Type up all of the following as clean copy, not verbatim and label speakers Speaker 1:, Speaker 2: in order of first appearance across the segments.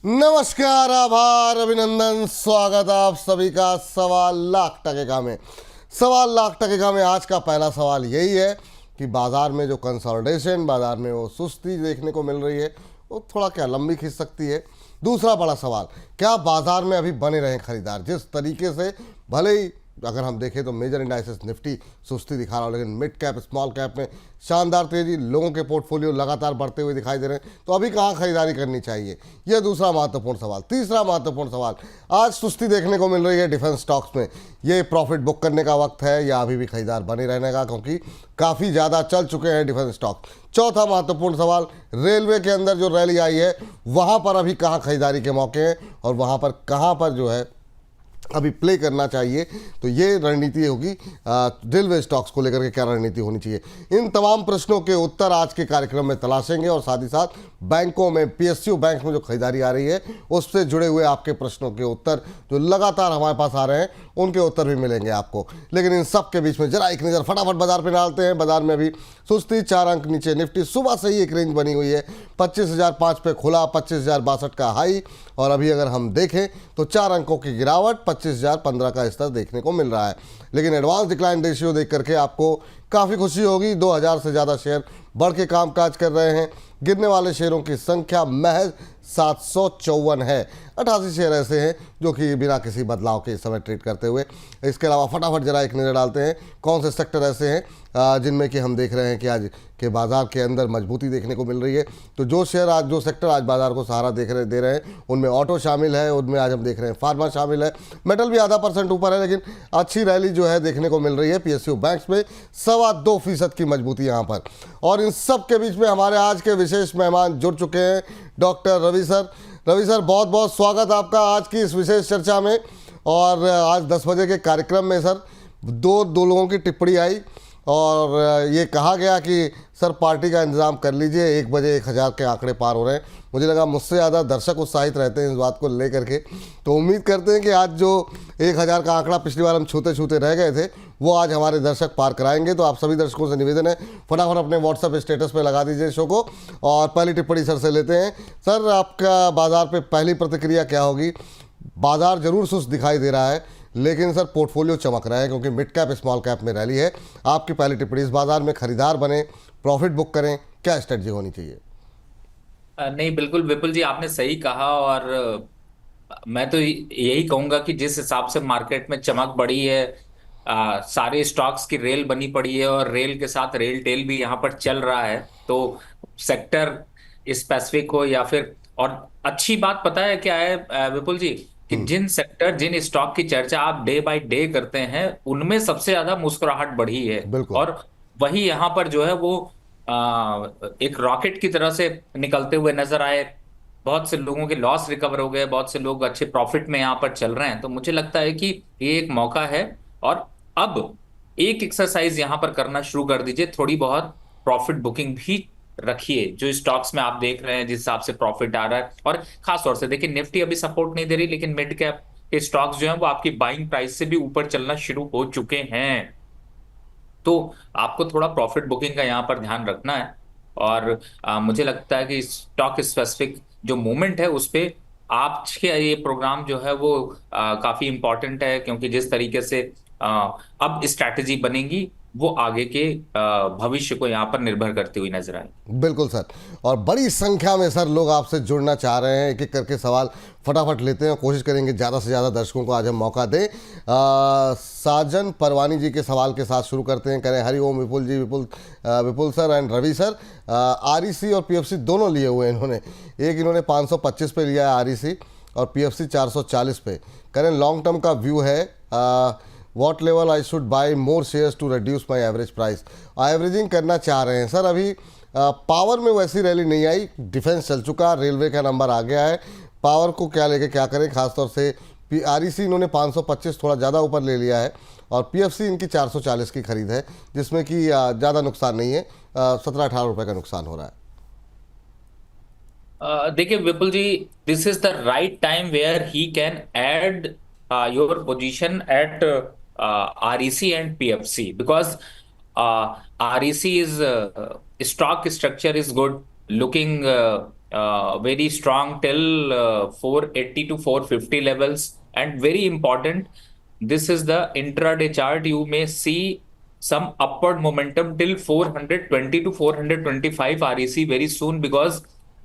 Speaker 1: नमस्कार, आभार, अभिनंदन, स्वागत आप सभी का सवाल लाख टके का में। सवाल लाख टके का में आज का पहला सवाल यही है कि बाजार में जो कंसोलिडेशन, बाजार में वो सुस्ती देखने को मिल रही है, वो थोड़ा क्या लंबी खिंच सकती है। दूसरा बड़ा सवाल, क्या बाजार में अभी बने रहें खरीदार। जिस तरीके से भले ही अगर हम देखें तो मेजर इंडाइसेस निफ्टी सुस्ती दिखा रहा हो, लेकिन मिड कैप स्मॉल कैप में शानदार तेजी, लोगों के पोर्टफोलियो लगातार बढ़ते हुए दिखाई दे रहे हैं। तो अभी कहाँ खरीदारी करनी चाहिए, यह दूसरा महत्वपूर्ण सवाल। तीसरा महत्वपूर्ण सवाल, आज सुस्ती देखने को मिल रही है डिफेंस स्टॉक्स में, ये प्रॉफिट बुक करने का वक्त है या अभी भी खरीदार बने रहने का, क्योंकि काफ़ी ज़्यादा चल चुके हैं डिफेंस स्टॉक। चौथा महत्वपूर्ण सवाल, रेलवे के अंदर जो रैली आई है वहाँ पर अभी कहाँ खरीदारी के मौके हैं और वहाँ पर कहाँ पर जो है अभी प्ले करना चाहिए। तो ये रणनीति होगी रेलवे स्टॉक्स को लेकर के, क्या रणनीति होनी चाहिए। इन तमाम प्रश्नों के उत्तर आज के कार्यक्रम में तलाशेंगे और साथ ही साथ बैंकों में, पीएसयू बैंक में जो खरीदारी आ रही है उससे जुड़े हुए आपके प्रश्नों के उत्तर जो लगातार हमारे पास आ रहे हैं उनके उत्तर भी मिलेंगे आपको। लेकिन इन सब के बीच में जरा एक नज़र फटाफट बाजार पर डालते हैं। बाजार में अभी सुस्ती, 4 अंक नीचे। निफ्टी सुबह से ही एक रेंज बनी हुई है, 25,005 पे खुला, 25,062 का हाई, और अभी अगर हम देखें तो 4 अंकों की गिरावट, 25,015 का स्तर देखने को मिल रहा है। लेकिन एडवांस डिक्लाइन रेशियो देख करके आपको काफ़ी खुशी होगी, 2,000 से ज़्यादा शेयर बढ़ के कामकाज कर रहे हैं। गिरने वाले शेयरों की संख्या महज 754 है। 88 शेयर ऐसे हैं जो कि बिना किसी बदलाव के इस समय ट्रेड करते हुए। इसके अलावा फटाफट जरा एक नज़र डालते हैं कौन से सेक्टर ऐसे हैं जिनमें कि हम देख रहे हैं कि आज के बाजार के अंदर मजबूती देखने को मिल रही है। तो जो शेयर आज, जो सेक्टर आज बाजार को सहारा दे रहे हैं उनमें ऑटो शामिल है, उनमें आज हम देख रहे हैं फार्मा शामिल है, मेटल भी आधा % ऊपर है, लेकिन अच्छी रैली जो है देखने को मिल रही है पीएसयू बैंक्स में, 2.25% की मजबूती यहाँ पर। और इन सब के बीच में हमारे आज के विशेष मेहमान जुड़ चुके हैं, doctor Ravi sir. Ravi sir, बहुत बहुत स्वागत आपका आज की इस विशेष चर्चा में। और आज 10 बजे के कार्यक्रम में सर दो लोगों की टिप्पणी आई और ये कहा गया कि सर पार्टी का इंतज़ाम कर लीजिए, 1 बजे 1,000 के आंकड़े पार हो रहे हैं। मुझे लगा मुझसे ज़्यादा दर्शक उत्साहित रहते हैं इस बात को लेकर के, तो उम्मीद करते हैं कि आज जो 1,000 का आंकड़ा पिछली बार हम छूते छूते रह गए थे वो आज हमारे दर्शक पार कराएंगे। तो आप सभी दर्शकों से निवेदन है, फटाफट अपने व्हाट्सएप स्टेटस पर लगा दीजिए शो को। और पहली टिप्पणी सर से लेते हैं। सर, आपका बाजार पर पहली प्रतिक्रिया क्या होगी। बाजार जरूर सुस्त दिखाई दे रहा है, लेकिन सर पोर्टफोलियो चमक रहा है क्योंकि मिड कैप स्मॉल कैप में रैली है। आपकी पहली टिप्पणी, इस बाजार में खरीदार बने, प्रॉफिट बुक करें, क्या स्ट्रेटजी होनी चाहिए।
Speaker 2: नहीं, बिल्कुल विपुल जी, आपने सही कहा। और मैं तो यही कहूंगा कि जिस हिसाब से मार्केट में चमक बढ़ी है, सारे स्टॉक्स की रेल बनी पड़ी है और रेल के साथ रेल टेल भी यहाँ पर चल रहा है। तो सेक्टर स्पेसिफिक हो या फिर, और अच्छी बात पता है क्या है विपुल जी, कि जिन सेक्टर, जिन स्टॉक की चर्चा आप डे बाय डे करते हैं उनमें सबसे ज्यादा मुस्कुराहट बढ़ी है।
Speaker 1: बिल्कुल।
Speaker 2: और वही यहाँ पर जो है वो एक रॉकेट की तरह से निकलते हुए नजर आए। बहुत से लोगों के लॉस रिकवर हो गए, बहुत से लोग अच्छे प्रॉफिट में यहाँ पर चल रहे हैं। तो मुझे लगता है कि ये एक मौका है। और अब एक एक्सरसाइज यहाँ पर करना शुरू कर दीजिए, थोड़ी बहुत प्रॉफिट बुकिंग भी रखिए। जो स्टॉक्स में आप देख रहे हैं जिस हिसाब से प्रॉफिट आ रहा है, और खास तौर से देखिए निफ्टी अभी सपोर्ट नहीं दे रही, लेकिन मिड कैप के स्टॉक्स जो हैं वो आपकी बाइंग प्राइस से भी ऊपर चलना शुरू हो चुके हैं। तो आपको थोड़ा प्रॉफिट बुकिंग का यहाँ पर ध्यान रखना है। और मुझे लगता है कि स्टॉक स्पेसिफिक जो मूवमेंट है उस पे आज के ये प्रोग्राम जो है वो काफी इंपॉर्टेंट है, क्योंकि जिस तरीके से अ, अब स्ट्रैटेजी बनेगी वो आगे के भविष्य को यहाँ पर निर्भर करती हुई नजर आएगी।
Speaker 1: बिल्कुल सर, और बड़ी संख्या में सर लोग आपसे जुड़ना चाह रहे हैं। एक एक करके सवाल फटाफट लेते हैं, कोशिश करेंगे ज़्यादा से ज़्यादा दर्शकों को आज हम मौका दें। साजन परवानी जी के सवाल के साथ शुरू करते हैं। करें Hari Om Vipul ji, Vipul sir and Ravi sir. REC और पीएफसी दोनों लिए हुए हैं इन्होंने। एक इन्होंने 525 पे लिया है आरईसी और पीएफसी 440 पे। करें लॉन्ग टर्म का व्यू है, what level I should buy more shares to reduce my average price. Averaging करना चाह रहे हैं सर। अभी पावर में वैसी रैली नहीं आई, डिफेंस चल चुका, रेलवे का नंबर आ गया है। पावर को क्या लेके क्या करें, खासतौर से आरईसी इन्होंने 525 थोड़ा ज़्यादा ऊपर ले लिया है और पीएफसी इनकी 440 की खरीद है, जिसमें कि ज़्यादा नुकसान नहीं है, 17-18 रुपये का नुकसान हो रहा है।
Speaker 2: देखिए Vipul ji, this is the right time where he can add your position at REC and PFC, because REC is stock structure is good looking, very strong till 480 to 450 levels. And very important, this is the intraday chart. You may see some upward momentum till 420 to 425 REC very soon, because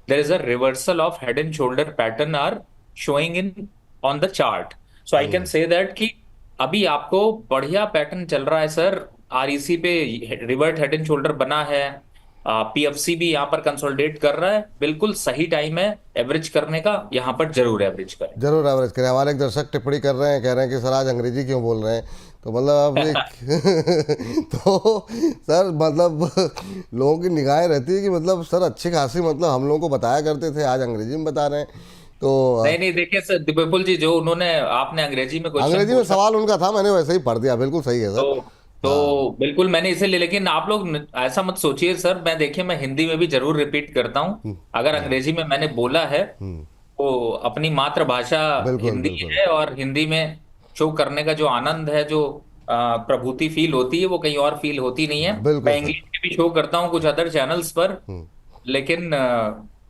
Speaker 2: there is a reversal of head and shoulder pattern are showing in on the chart. So I can say that कि अभी आपको बढ़िया pattern चल रहा है sir. REC पे revert head and shoulder बना है, पीएफसी भी यहाँ पर कंसोलिडेट कर रहा है, बिल्कुल सही टाइम है एवरेज करने का, यहाँ पर जरूर एवरेज करें।
Speaker 1: जरूर एवरेज करें। हमारे एक दर्शक टिप्पणी कर रहे हैं, कह रहे हैं कि सर आज अंग्रेजी क्यों बोल रहे हैं, तो मतलब अब एक तो सर मतलब लोगों की निगाहें रहती है कि मतलब सर अच्छी खासी मतलब हम लोगों को बताया करते थे, आज अंग्रेजी में बता रहे हैं। तो
Speaker 2: नहीं नहीं, देखिए सर विपुल जी, जो उन्होंने आपने अंग्रेजी में क्वेश्चन
Speaker 1: अंग्रेजी में
Speaker 2: पूछा,
Speaker 1: सवाल उनका था, मैंने वैसे ही पढ़ दिया, बिल्कुल सही है सर।
Speaker 2: तो
Speaker 1: हाँ।
Speaker 2: तो बिल्कुल मैंने इसे ले, लेकिन आप लोग ऐसा मत सोचिए सर। मैं देखिए, मैं हिंदी में भी जरूर रिपीट करता हूँ। अगर अंग्रेजी में मैंने बोला है तो अपनी मातृभाषा
Speaker 1: बिल्कुल
Speaker 2: हिंदी
Speaker 1: बिल्कुल
Speaker 2: है, और हिंदी में शो करने का जो आनंद है, जो प्रभूति फील होती है, वो कहीं और फील होती नहीं है। मैं
Speaker 1: बिल्कुल सर।
Speaker 2: इंग्लिश में भी शो करता हूँ कुछ अदर चैनल्स पर, लेकिन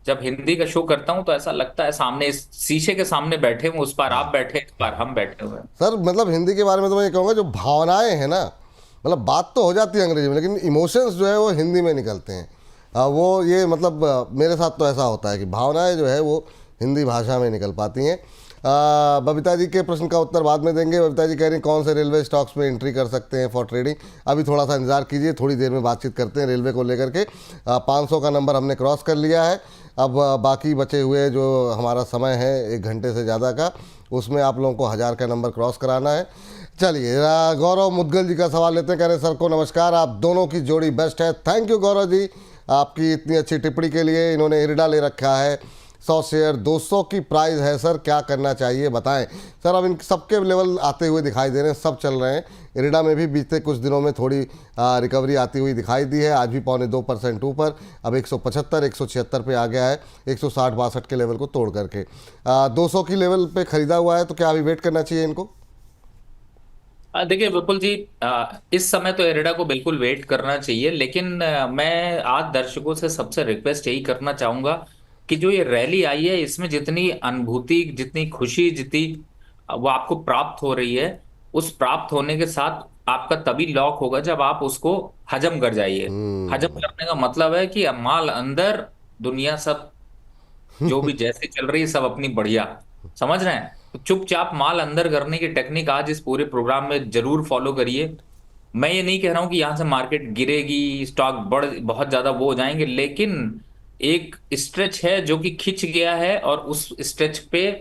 Speaker 2: जब हिंदी का शो करता हूँ तो ऐसा लगता है सामने इस शीशे के सामने बैठे हूँ, उस पार आप बैठे, इस पार हम बैठे हुए हैं।
Speaker 1: सर मतलब हिंदी के बारे में तो मैं ये कहूँगा, जो भावनाएं हैं ना, मतलब बात तो हो जाती है अंग्रेजी में, लेकिन इमोशंस जो है वो हिंदी में निकलते हैं। वो ये मतलब मेरे साथ तो ऐसा होता है कि भावनाएं जो है वो हिंदी भाषा में निकल पाती हैं। बबीता जी के प्रश्न का उत्तर बाद में देंगे। बबीता जी कह रही हैं कौन से रेलवे स्टॉक्स में एंट्री कर सकते हैं फॉर ट्रेडिंग। अभी थोड़ा सा इंतजार कीजिए, थोड़ी देर में बातचीत करते हैं रेलवे को लेकर के। 500 का नंबर हमने क्रॉस कर लिया है। अब बाकी बचे हुए जो हमारा समय है 1 घंटे से ज़्यादा का, उसमें आप लोगों को 1000 का नंबर क्रॉस कराना है। चलिए गौरव मुदगल जी का सवाल लेते हैं। कह रहे हैं सर को नमस्कार, आप दोनों की जोड़ी बेस्ट है। थैंक यू गौरव जी आपकी इतनी अच्छी टिप्पणी के लिए। इन्होंने इरिडा ले रखा है 100 शेयर, 200 की प्राइस है सर, क्या करना चाहिए बताएं। सर अब इन सबके लेवल आते हुए दिखाई दे रहे हैं, सब चल रहे हैं। इरिडा में भी बीते कुछ दिनों में थोड़ी रिकवरी आती हुई दिखाई दी है, आज भी 0.25% ऊपर, अब 175 176 पे आ गया है, 160-62 के लेवल को तोड़ करके। 200 की लेवल पे खरीदा हुआ है, तो क्या अभी वेट करना चाहिए इनको?
Speaker 2: देखिए विपुल जी, इस समय तो एरिडा को बिल्कुल वेट करना चाहिए, लेकिन मैं आज दर्शकों से सबसे रिक्वेस्ट यही करना चाहूंगा कि जो ये रैली आई है, इसमें जितनी अनुभूति, जितनी खुशी, जितनी वो आपको प्राप्त हो रही है, उस प्राप्त होने के साथ आपका तभी लॉक होगा जब आप उसको हजम कर जाइए। हजम करने का मतलब है कि अब माल अंदर, दुनिया सब जो भी जैसे चल रही है सब अपनी बढ़िया, समझ रहे हैं? तो चुपचाप माल अंदर करने की टेक्निक आज इस पूरे प्रोग्राम में जरूर फॉलो करिए। मैं ये नहीं कह रहा हूं कि यहां से मार्केट गिरेगी, स्टॉक बढ़ बहुत ज्यादा वो हो जाएंगे, लेकिन एक स्ट्रेच है जो कि खिंच गया है, और उस स्ट्रेच पे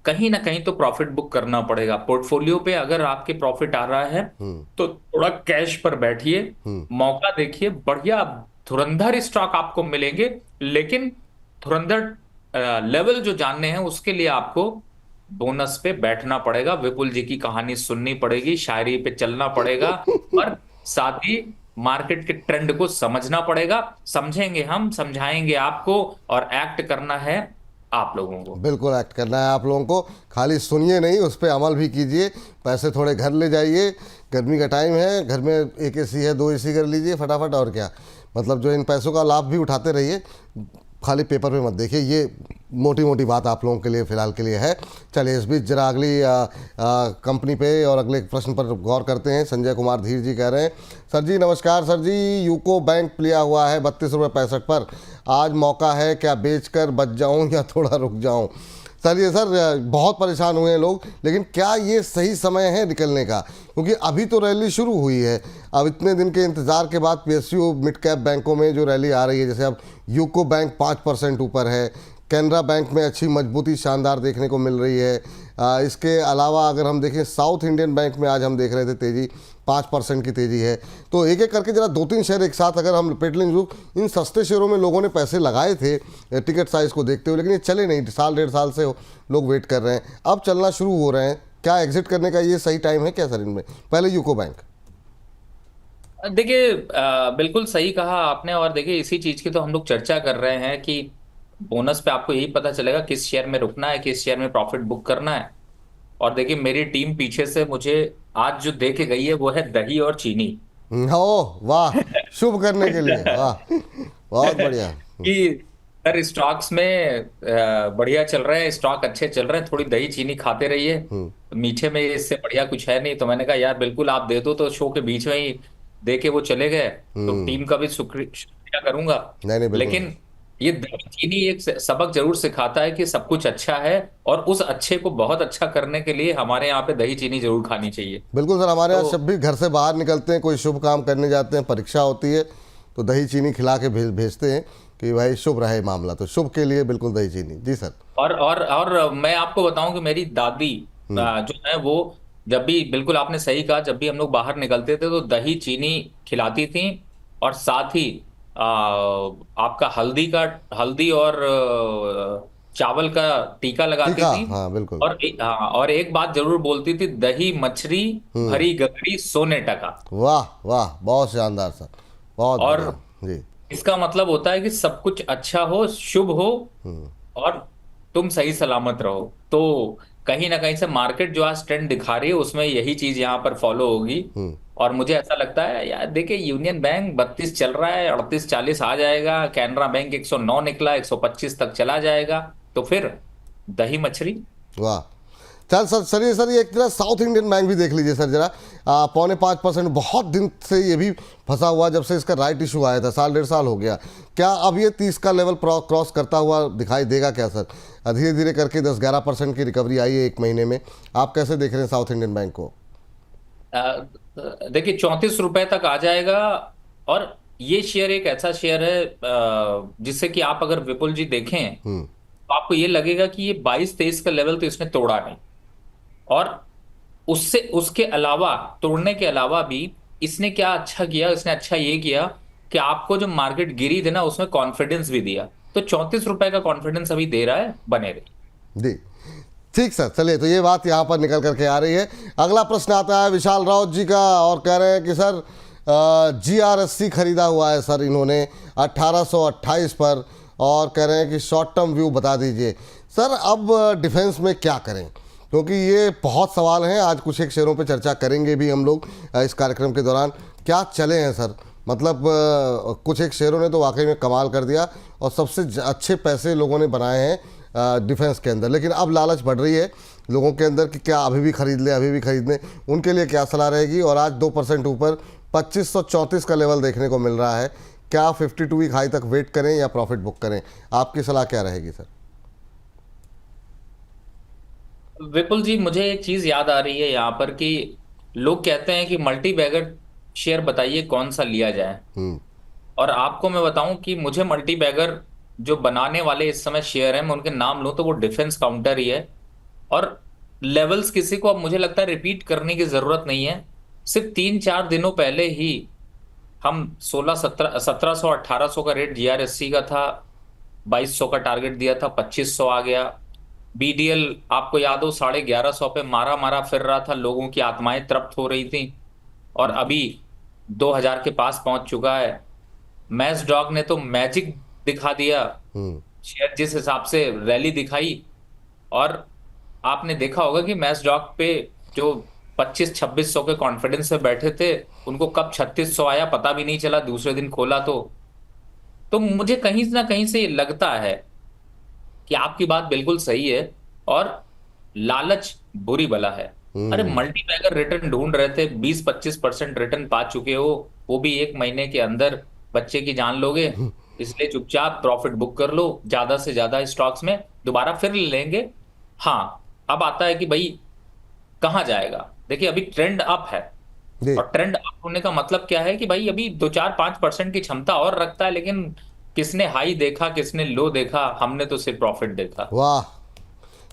Speaker 2: कहीं ना कहीं तो प्रॉफिट बुक करना पड़ेगा। पोर्टफोलियो पे अगर आपके प्रॉफिट आ रहा है तो थोड़ा कैश पर बैठिए, मौका देखिए, बढ़िया धुरंधर स्टॉक आपको मिलेंगे। लेकिन धुरंधर लेवल जो जानने हैं उसके लिए आपको बोनस पे बैठना पड़ेगा, विपुल जी की कहानी सुननी पड़ेगी, शायरी पे चलना पड़ेगा, और साथ ही मार्केट के ट्रेंड को समझना पड़ेगा। समझेंगे हम, समझाएंगे आपको, और एक्ट करना है आप लोगों को।
Speaker 1: बिल्कुल एक्ट करना है आप लोगों को, खाली सुनिए नहीं, उस पर अमल भी कीजिए। पैसे थोड़े घर ले जाइए, गर्मी का टाइम है, घर में 1 एसी है, 2 एसी कर लीजिए फटाफट। और क्या मतलब जो इन पैसों का लाभ भी उठाते रहिए, खाली पेपर पे मत देखिए। ये मोटी मोटी बात आप लोगों के लिए फ़िलहाल के लिए है। चलिए इस बीच जरा अगली कंपनी पे और अगले प्रश्न पर गौर करते हैं। संजय कुमार धीर जी कह रहे हैं सर जी नमस्कार सर जी, यूको बैंक लिया हुआ है 32.65 पर, आज मौका है, क्या बेचकर बच जाऊं या थोड़ा रुक जाऊं? चलिए सर बहुत परेशान हुए हैं लोग, लेकिन क्या ये सही समय है निकलने का? क्योंकि अभी तो रैली शुरू हुई है। अब इतने दिन के इंतज़ार के बाद पीएसयू मिड कैप बैंकों में जो रैली आ रही है, जैसे अब यूको बैंक 5% ऊपर है, कैनरा बैंक में अच्छी मजबूती शानदार देखने को मिल रही है। इसके अलावा अगर हम देखें साउथ इंडियन बैंक में आज हम देख रहे थे तेज़ी 5% की तेज़ी है। तो एक एक करके जरा 2-3 शेयर एक साथ अगर हम लपेट लें, जो इन सस्ते शेयरों में लोगों ने पैसे लगाए थे टिकट साइज़ को देखते हुए, लेकिन ये चले नहीं, 1.5 साल से लोग वेट कर रहे हैं, अब चलना शुरू हो रहे हैं। क्या एग्जिट करने का ये सही टाइम है क्या सर इनमें? पहले यूको बैंक।
Speaker 2: देखिए बिल्कुल सही कहा आपने, और देखिए इसी चीज की तो हम लोग चर्चा कर रहे हैं कि बोनस पे आपको यही पता चलेगा किस शेयर में रुकना है, किस शेयर में प्रॉफिट बुक करना है। और देखिए मेरी टीम पीछे से मुझे आज जो दे के गई है वो है दही और चीनी।
Speaker 1: ओह वाह, शुभ करने के लिए, वाह बहुत बढ़िया।
Speaker 2: कि सर स्टॉक्स में बढ़िया चल रहे हैं, स्टॉक अच्छे चल रहे हैं, थोड़ी दही चीनी खाते रहिए। मीठे में इससे बढ़िया कुछ है नहीं। तो मैंने कहा यार बिल्कुल आप दे दो, तो शो के बीच में ही दे के वो चले गए। तो टीम का भी शुक्रिया करूंगा।
Speaker 1: नहीं नहीं, बिल्कुल
Speaker 2: लेकिन ये दही चीनी एक सबक जरूर सिखाता है कि सब कुछ अच्छा है, और उस अच्छे को बहुत अच्छा करने के लिए हमारे यहाँ पे दही चीनी जरूर खानी चाहिए।
Speaker 1: बिल्कुल सर, हमारे यहाँ
Speaker 2: तो
Speaker 1: जब भी घर से बाहर निकलते हैं, कोई शुभ काम करने जाते हैं, परीक्षा होती है, तो दही चीनी खिला के भेजते हैं कि भाई शुभ रहे मामला। तो शुभ के लिए बिल्कुल दही चीनी। जी सर।
Speaker 2: और मैं आपको बताऊं कि मेरी दादी जो है वो, जब भी, बिल्कुल आपने सही कहा, जब भी हम लोग बाहर निकलते थे तो दही चीनी खिलाती थी। और साथ ही आपका हल्दी और चावल का टीका लगाती
Speaker 1: ठीक है,
Speaker 2: थी।
Speaker 1: हाँ बिल्कुल।
Speaker 2: और एक बात जरूर बोलती थी, दही मछली भरी गगरी सोने टका।
Speaker 1: वाह वाह, बहुत शानदार सर, बहुत
Speaker 2: और
Speaker 1: बढ़िया। जी।
Speaker 2: इसका मतलब होता है कि सब कुछ अच्छा हो, शुभ हो, और तुम सही सलामत रहो। तो कहीं ना कहीं से मार्केट जो आज ट्रेंड दिखा रही है उसमें यही चीज यहाँ पर फॉलो होगी। और मुझे ऐसा लगता है यार, देखिए यूनियन बैंक 32 चल रहा है, 38-40 आ जाएगा। कैनरा बैंक 109 निकला, 125 तक चला जाएगा। तो फिर दही मछली।
Speaker 1: वाह। चल सर, चलिए सर, ये एक तरह साउथ इंडियन बैंक भी देख लीजिए सर जरा। 4.5%, बहुत दिन से ये भी फंसा हुआ, जब से इसका राइट इशू आया था, साल 1.5 साल हो गया। क्या अब ये 30 का लेवल क्रॉस करता हुआ दिखाई देगा क्या सर? धीरे धीरे करके 10-11% की रिकवरी आई है एक महीने में। आप कैसे देख रहे हैं साउथ इंडियन बैंक को?
Speaker 2: अ, देखिए 34 रुपए तक आ जाएगा। और ये शेयर एक ऐसा शेयर है जिससे कि आप अगर विपुल जी देखें तो आपको ये लगेगा कि ये 22-23 का लेवल तो इसने तोड़ा नहीं। और उससे उसके अलावा, तोड़ने के अलावा भी इसने क्या अच्छा किया, इसने अच्छा ये किया कि आपको जो मार्केट गिरी थी ना उसमें कॉन्फिडेंस भी दिया। तो 34 रुपए का कॉन्फिडेंस अभी दे रहा है, बने रही।
Speaker 1: जी ठीक सर, चलिए, तो ये बात यहाँ पर निकल करके आ रही है। अगला प्रश्न आता है विशाल राउत जी का, और कह रहे हैं कि सर GRSC खरीदा हुआ है सर इन्होंने 1828 पर, और कह रहे हैं कि शॉर्ट टर्म व्यू बता दीजिए सर। अब डिफेंस में क्या करें, क्योंकि ये बहुत सवाल हैं। आज कुछ एक शेयरों पे चर्चा करेंगे भी हम लोग इस कार्यक्रम के दौरान। क्या चले हैं सर? मतलब कुछ एक शेयरों ने तो वाकई में कमाल कर दिया, और सबसे अच्छे पैसे लोगों ने बनाए हैं डिफेंस के अंदर। लेकिन अब लालच बढ़ रही है लोगों के अंदर कि क्या अभी भी खरीद लें, अभी भी खरीद लें। उनके लिए क्या सलाह रहेगी? और आज 2% ऊपर 2534 का लेवल देखने को मिल रहा है। क्या 52 वीक हाई तक वेट करें या प्रॉफिट बुक करें? आपकी सलाह क्या रहेगी सर?
Speaker 2: विपुल जी, मुझे एक चीज याद आ रही है यहाँ पर कि लोग कहते हैं कि मल्टी बैगर शेयर बताइए कौन सा लिया जाए। और आपको मैं बताऊं कि मुझे मल्टी बैगर जो बनाने वाले इस समय शेयर हैं, मैं उनके नाम लूं तो वो डिफेंस काउंटर ही है। और लेवल्स किसी को अब मुझे लगता है रिपीट करने की जरूरत नहीं है। सिर्फ 3-4 दिनों पहले ही हम 1700 का रेट GRSC का था, 2200 का टारगेट दिया था, 2500 आ गया। BDL आपको याद हो 1150 पे मारा मारा फिर रहा था, लोगों की आत्माएं तृप्त हो रही थी, और अभी 2000 के पास पहुंच चुका है। मैस डॉग ने तो मैजिक दिखा दिया, शेयर जिस हिसाब से रैली दिखाई। और आपने देखा होगा कि मैस डॉग पे जो 25-2600 के कॉन्फिडेंस से बैठे थे, उनको कब 3600 आया पता भी नहीं चला, दूसरे दिन खोला तो मुझे कहीं ना कहीं से ये लगता है कि आपकी बात बिल्कुल सही है। और लालच बुरी बला है। अरे मल्टी बैगर रिटर्न ढूंढ रहे थे, 20-25% रिटर्न पा चुके हो, वो भी एक महीने के अंदर, बच्चे की जान लोगे। इसलिए चुपचाप प्रॉफिट बुक कर लो, ज्यादा से ज्यादा स्टॉक्स में दोबारा फिर ले लेंगे। हाँ, अब आता है कि भाई कहाँ जाएगा। देखिए अभी ट्रेंड अप है,
Speaker 1: जी।
Speaker 2: और ट्रेंड अप होने का मतलब क्या है कि भाई अभी 2-4-5% की क्षमता और रखता है। लेकिन किसने हाई देखा, किसने लो देखा? हमने तो सिर्फ प्रॉफिट देखा।
Speaker 1: वाह।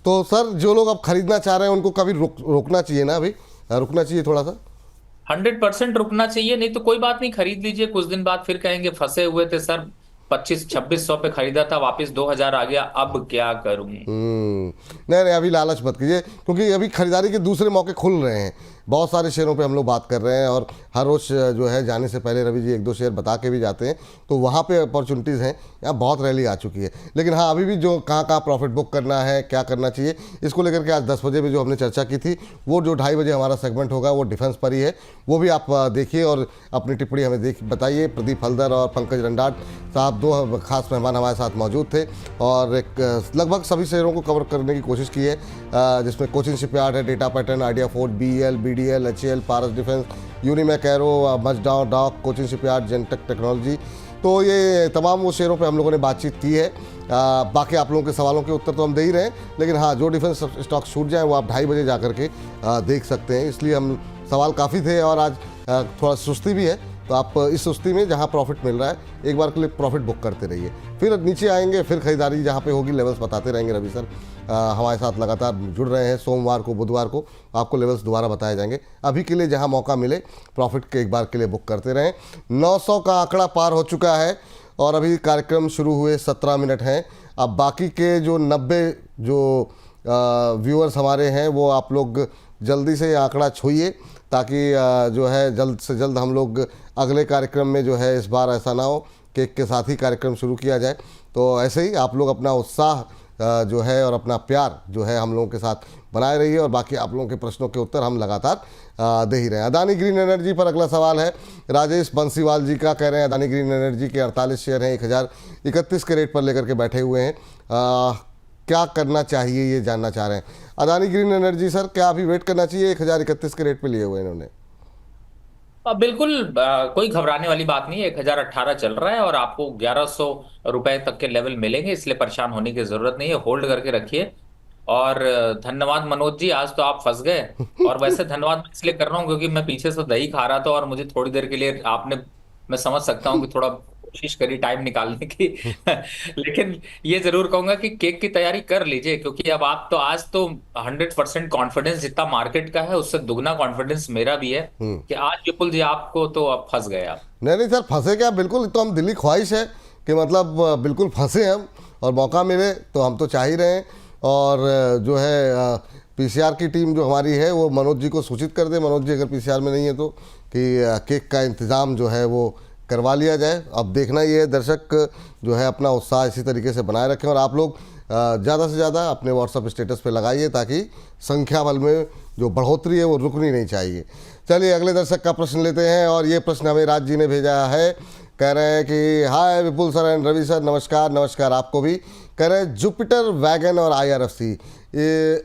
Speaker 1: तो सर जो लोग अब खरीदना चाह रहे हैं उनको कभी रोकना चाहिए ना? अभी रुकना चाहिए थोड़ा सा?
Speaker 2: 100% रुकना चाहिए, नहीं तो कोई बात नहीं, खरीद लीजिए। कुछ दिन बाद फिर कहेंगे फंसे हुए थे सर, 2500-2600 पे खरीदा था, वापस 2000 आ गया, अब क्या करूं।
Speaker 1: नहीं नहीं, अभी लालच मत कीजिए, क्योंकि अभी खरीदारी के दूसरे मौके खुल रहे हैं। बहुत सारे शेयरों पे हम लोग बात कर रहे हैं और हर रोज़ जो है जाने से पहले रवि जी एक दो शेयर बता के भी जाते हैं, तो वहाँ पे अपॉर्चुनिटीज़ हैं। यहाँ बहुत रैली आ चुकी है, लेकिन हाँ अभी भी जो कहाँ कहाँ प्रॉफिट बुक करना है, क्या करना चाहिए, इसको लेकर के आज 10 बजे भी जो हमने चर्चा की थी, वो जो 2:30 बजे हमारा सेगमेंट होगा वो डिफेंस पर ही है, वो भी आप देखिए और अपनी टिप्पणी हमें बताइए। प्रदीप हल्दर और पंकज रंडाट साहब दो खास मेहमान हमारे साथ मौजूद थे और एक लगभग सभी शेयरों को कवर करने की कोशिश की है, जिसमें कोचिन शिपयार्ड है, Data Pattern, Idea Forge, BEL, BDL, HAL, Paras Defence, Unimech Aero, Mazagon Dock, Cochin Shipyard, Zentech Technology. तो ये तमाम वो शेयरों पे हम लोगों ने बातचीत की है। बाकी आप लोगों के सवालों के उत्तर तो हम दे ही रहे हैं, लेकिन हाँ जो डिफेंस स्टॉक छूट जाए वो आप 2:30 बजे जा करके देख सकते हैं। इसलिए हम सवाल काफ़ी थे और आज थोड़ा सुस्ती भी है, तो आप इस सुस्ती में जहाँ प्रॉफिट मिल रहा है एक बार के लिए प्रॉफिट बुक करते रहिए, फिर नीचे आएंगे, फिर खरीदारी जहाँ पे होगी लेवल्स बताते रहेंगे। रवि सर हमारे साथ लगातार जुड़ रहे हैं, सोमवार को बुधवार को आपको लेवल्स दोबारा बताए जाएंगे। अभी के लिए जहाँ मौका मिले प्रॉफिट के एक बार के लिए बुक करते रहें। 900 का आंकड़ा पार हो चुका है और अभी कार्यक्रम शुरू हुए 17 मिनट हैं। अब बाकी के जो 90 जो व्यूअर्स हमारे हैं वो आप लोग जल्दी से आंकड़ा छूइए, ताकि जो है जल्द से जल्द हम लोग अगले कार्यक्रम में जो है, इस बार ऐसा ना हो केक के साथ ही कार्यक्रम शुरू किया जाए। तो ऐसे ही आप लोग अपना उत्साह जो है और अपना प्यार जो है हम लोगों के साथ बनाए रहिए और बाकी आप लोगों के प्रश्नों के उत्तर हम लगातार दे ही रहे हैं। अदानी ग्रीन एनर्जी पर अगला सवाल है राजेश बंसीवाल जी का, कह रहे हैं अदानी ग्रीन एनर्जी के 48 शेयर हैं, 1031 के रेट पर लेकर के बैठे हुए हैं, क्या करना चाहिए ये जानना चाह रहे हैं। अदानी ग्रीन एनर्जी सर क्या अभी वेट करना चाहिए? 1031 के रेट पे लिए हुए इन्होंने।
Speaker 2: बिल्कुल कोई घबराने वाली बात नहीं है। 1018 चल रहा है और आपको 1100 रुपए तक के लेवल मिलेंगे, इसलिए परेशान होने की जरूरत नहीं है, होल्ड करके रखिए। और धन्यवाद मनोज जी, आज तो आप फंस गए। और वैसे धन्यवाद मैं इसलिए कर रहा हूँ क्योंकि मैं पीछे से दही खा रहा था और मुझे थोड़ी देर के लिए आपने, मैं समझ सकता हूँ कि थोड़ा कोशिश करी टाइम निकालने की लेकिन ये जरूर कहूंगा कि केक की तैयारी कर लीजिए, क्योंकि अब आप तो आज तो 100% कॉन्फिडेंस जितना मार्केट का है उससे दुगना कॉन्फिडेंस मेरा भी है कि आज विपुल जी आपको तो अब फंस गए आप।
Speaker 1: नहीं नहीं सर फंसे क्या, बिल्कुल तो हम दिली ख्वाहिश है कि मतलब बिल्कुल फंसे हम और मौका मिले तो हम तो चाह ही रहे हैं। और जो है PCR की टीम जो हमारी है वो मनोज जी को सूचित कर दे, मनोज जी अगर PCR में नहीं है तो, कि केक का इंतज़ाम जो है वो करवा लिया जाए। अब देखना ये है दर्शक जो है अपना उत्साह इसी तरीके से बनाए रखें और आप लोग ज़्यादा से ज़्यादा अपने व्हाट्सएप स्टेटस पे लगाइए ताकि संख्या बल में जो बढ़ोतरी है वो रुकनी नहीं चाहिए। चलिए अगले दर्शक का प्रश्न लेते हैं और ये प्रश्न हमें राज जी ने भेजा है, कह रहे हैं कि hi Vipul sir and Ravi sir, नमस्कार। नमस्कार आपको भी। कह रहे हैं जुपिटर वैगन और IRFC,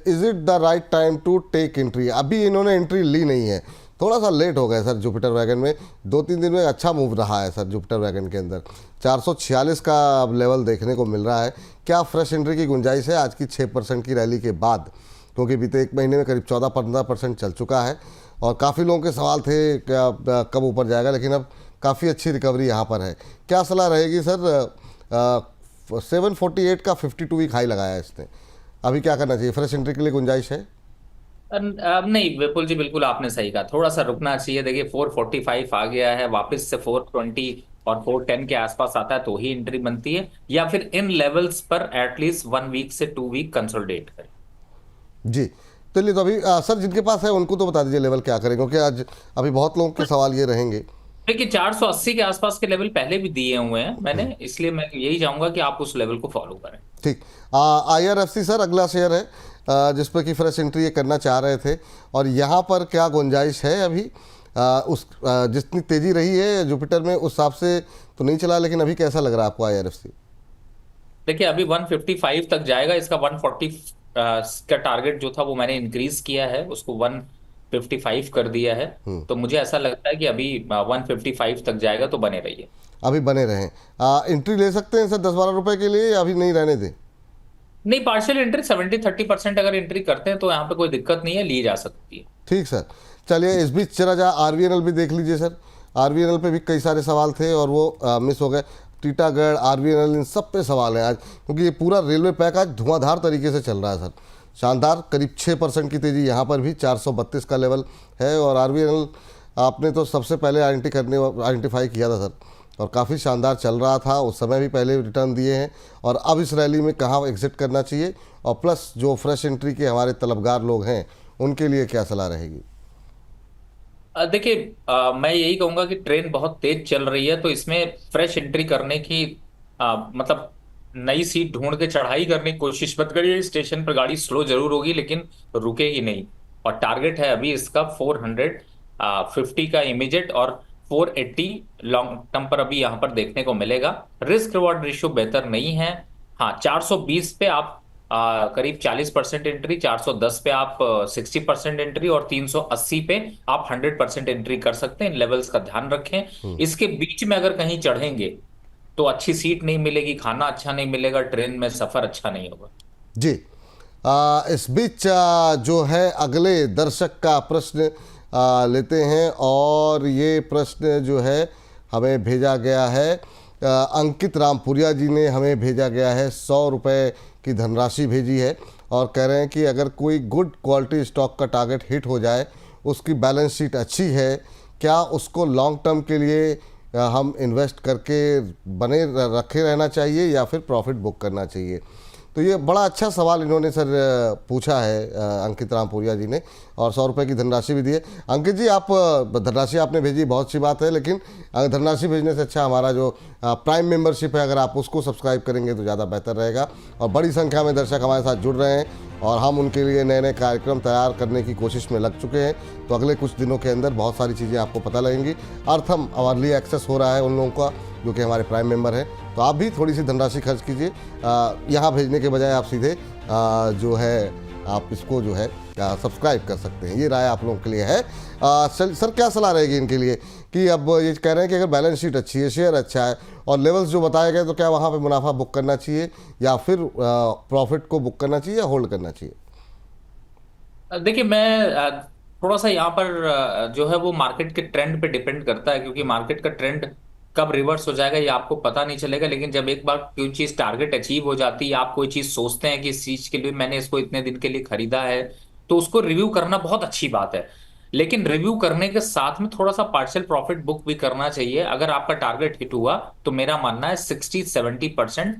Speaker 1: is it the right time to take entry? अभी इन्होंने एंट्री ली नहीं है, थोड़ा सा लेट हो गया सर जुपिटर वैगन में। 2-3 दिन में अच्छा मूव रहा है सर जुपिटर वैगन के अंदर, 446 का लेवल देखने को मिल रहा है। क्या फ्रेश एंट्री की गुंजाइश है आज की 6% की रैली के बाद? क्योंकि बीते एक महीने में करीब 14-15% चल चुका है और काफ़ी लोगों के सवाल थे कब ऊपर जाएगा, लेकिन अब काफ़ी अच्छी रिकवरी यहाँ पर है। क्या सलाह रहेगी सर? 748 का 52 वीक हाई लगाया है इसने, अभी क्या करना चाहिए? फ्रेश एंट्री के लिए गुंजाइश है?
Speaker 2: अब नहीं विपुल जी, बिल्कुल आपने सही कहा, थोड़ा सा रुकना चाहिए। देखिए 445 आ गया है, वापस से 420 और 410 के आसपास आता है तो ही एंट्री बनती है, या फिर इन लेवल्स पर एटलीस्ट 1 वीक से 2 वीक कंसोलिडेट करें।
Speaker 1: जी चलिए, तो अभी सर जिनके पास है उनको तो बता दीजिए लेवल क्या करें, क्योंकि आज अभी बहुत लोगों के सवाल ये रहेंगे।
Speaker 2: देखिए 480 के आसपास के लेवल पहले भी दिए हुए हैं मैंने, इसलिए मैं यही चाहूंगा कि आप उस लेवल को फॉलो करें।
Speaker 1: ठीक। IRFC सर अगला शेयर है जिस पर कि फ्रेश एंट्री ये करना चाह रहे थे और यहाँ पर क्या गुंजाइश है अभी? जितनी तेज़ी रही है जुपिटर में उस हिसाब से तो नहीं चला, लेकिन अभी कैसा लग रहा है आपको IRFC?
Speaker 2: देखिए अभी 155 तक जाएगा, इसका 140 का टारगेट जो था वो मैंने इंक्रीज किया है, उसको 155 कर दिया है। तो मुझे ऐसा लगता है कि अभी 155 तक जाएगा, तो बने रहिए।
Speaker 1: अभी बने रहें। एंट्री ले सकते हैं सर 10-12 रुपए के लिए या अभी नहीं रहने दें?
Speaker 2: नहीं, पार्शियल एंट्री 70-30% अगर एंट्री करते हैं तो यहाँ पे कोई दिक्कत नहीं है, ली जा सकती है।
Speaker 1: ठीक सर। चलिए इस बीच चला जा RVNL भी देख लीजिए सर। RVNL पे भी कई सारे सवाल थे और वो मिस हो गए। टीटागढ़, RVNL, इन सब पे सवाल हैं आज, क्योंकि ये पूरा रेलवे पैक आज धुआंधार तरीके से चल रहा है सर। शानदार, करीब 6% की तेज़ी यहाँ पर भी, 432 का लेवल है। और RVNL आपने तो सबसे पहले आइडेंटिफाई किया था सर और काफ़ी शानदार चल रहा था, उस समय भी पहले रिटर्न दिए हैं। और अब इस रैली में कहाँ एग्जिट करना चाहिए, और प्लस जो फ्रेश एंट्री के हमारे तलबगार लोग हैं उनके लिए क्या सलाह रहेगी?
Speaker 2: देखिए, मैं यही कहूंगा कि ट्रेन बहुत तेज चल रही है, तो इसमें फ्रेश एंट्री करने की मतलब नई सीट ढूंढ के चढ़ाई करने की कोशिश मत करिए। स्टेशन पर गाड़ी स्लो जरूर होगी लेकिन रुकेगी नहीं। और टारगेट है अभी इसका 450 का इमीडिएट, और 480 लॉन्ग टर्म पर अभी यहाँ पर देखने को मिलेगा। रिस्क रिवॉर्ड रेशियो बेहतर नहीं है। हाँ, 420 पे आप करीब 40% एंट्री, 410 पे आप 60% एंट्री, और 380 पे आप 100% एंट्री कर सकते हैं। इन लेवल्स का ध्यान रखें। इसके बीच में अगर कहीं चढ़ेंगे तो अच्छी सीट नहीं मिलेगी, खाना अच्छा नहीं मिलेगा, ट्रेन में सफर अच्छा नहीं होगा।
Speaker 1: जी। इस बीच जो है अगले दर्शक का प्रश्न लेते हैं, और ये प्रश्न जो है हमें भेजा गया है, अंकित रामपुरिया जी ने हमें भेजा गया है। 100 रुपये की धनराशि भेजी है और कह रहे हैं कि अगर कोई गुड क्वालिटी स्टॉक का टारगेट हिट हो जाए, उसकी बैलेंस शीट अच्छी है, क्या उसको लॉन्ग टर्म के लिए हम इन्वेस्ट करके बने रखे रहना चाहिए या फिर प्रॉफिट बुक करना चाहिए? तो ये बड़ा अच्छा सवाल इन्होंने सर पूछा है अंकित रामपुरिया जी ने, और 100 रुपये की धनराशि भी दी है। अंकित जी, आप धनराशि आपने भेजी, बहुत अच्छी बात है, लेकिन धनराशि भेजने से अच्छा हमारा जो प्राइम मेंबरशिप है, अगर आप उसको सब्सक्राइब करेंगे तो ज़्यादा बेहतर रहेगा। और बड़ी संख्या में दर्शक हमारे साथ जुड़ रहे हैं और हम उनके लिए नए नए कार्यक्रम तैयार करने की कोशिश में लग चुके हैं। तो अगले कुछ दिनों के अंदर बहुत सारी चीज़ें आपको पता लगेंगी। अर्थम अर्ली एक्सेस हो रहा है उन लोगों का जो कि हमारे प्राइम मेंबर हैं, तो आप भी थोड़ी सी धनराशि खर्च कीजिए। यहाँ भेजने के बजाय आप सीधे जो है आप इसको जो है सब्सक्राइब कर सकते हैं। ये राय आप लोगों के लिए है। सर, क्या सलाह रहेगी इनके लिए कि अब ये कह रहे हैं कि अगर बैलेंस शीट अच्छी है, शेयर अच्छा है और लेवल्स जो बताए गए, तो क्या वहाँ पे मुनाफा बुक करना चाहिए या फिर प्रॉफिट को बुक करना चाहिए या होल्ड करना चाहिए?
Speaker 2: देखिए, मैं थोड़ा सा यहाँ पर जो है वो मार्केट के ट्रेंड पे डिपेंड करता है, क्योंकि मार्केट का ट्रेंड कब रिवर्स हो जाएगा ये आपको पता नहीं चलेगा। लेकिन जब एक बार कोई चीज टारगेट अचीव हो जाती है, आप कोई चीज सोचते हैं कि इस चीज के लिए मैंने इसको इतने दिन के लिए खरीदा है, तो उसको रिव्यू करना बहुत अच्छी बात है। लेकिन रिव्यू करने के साथ में थोड़ा सा पार्शियल प्रॉफिट बुक भी करना चाहिए। अगर आपका टारगेट हिट हुआ तो मेरा मानना है 60-70%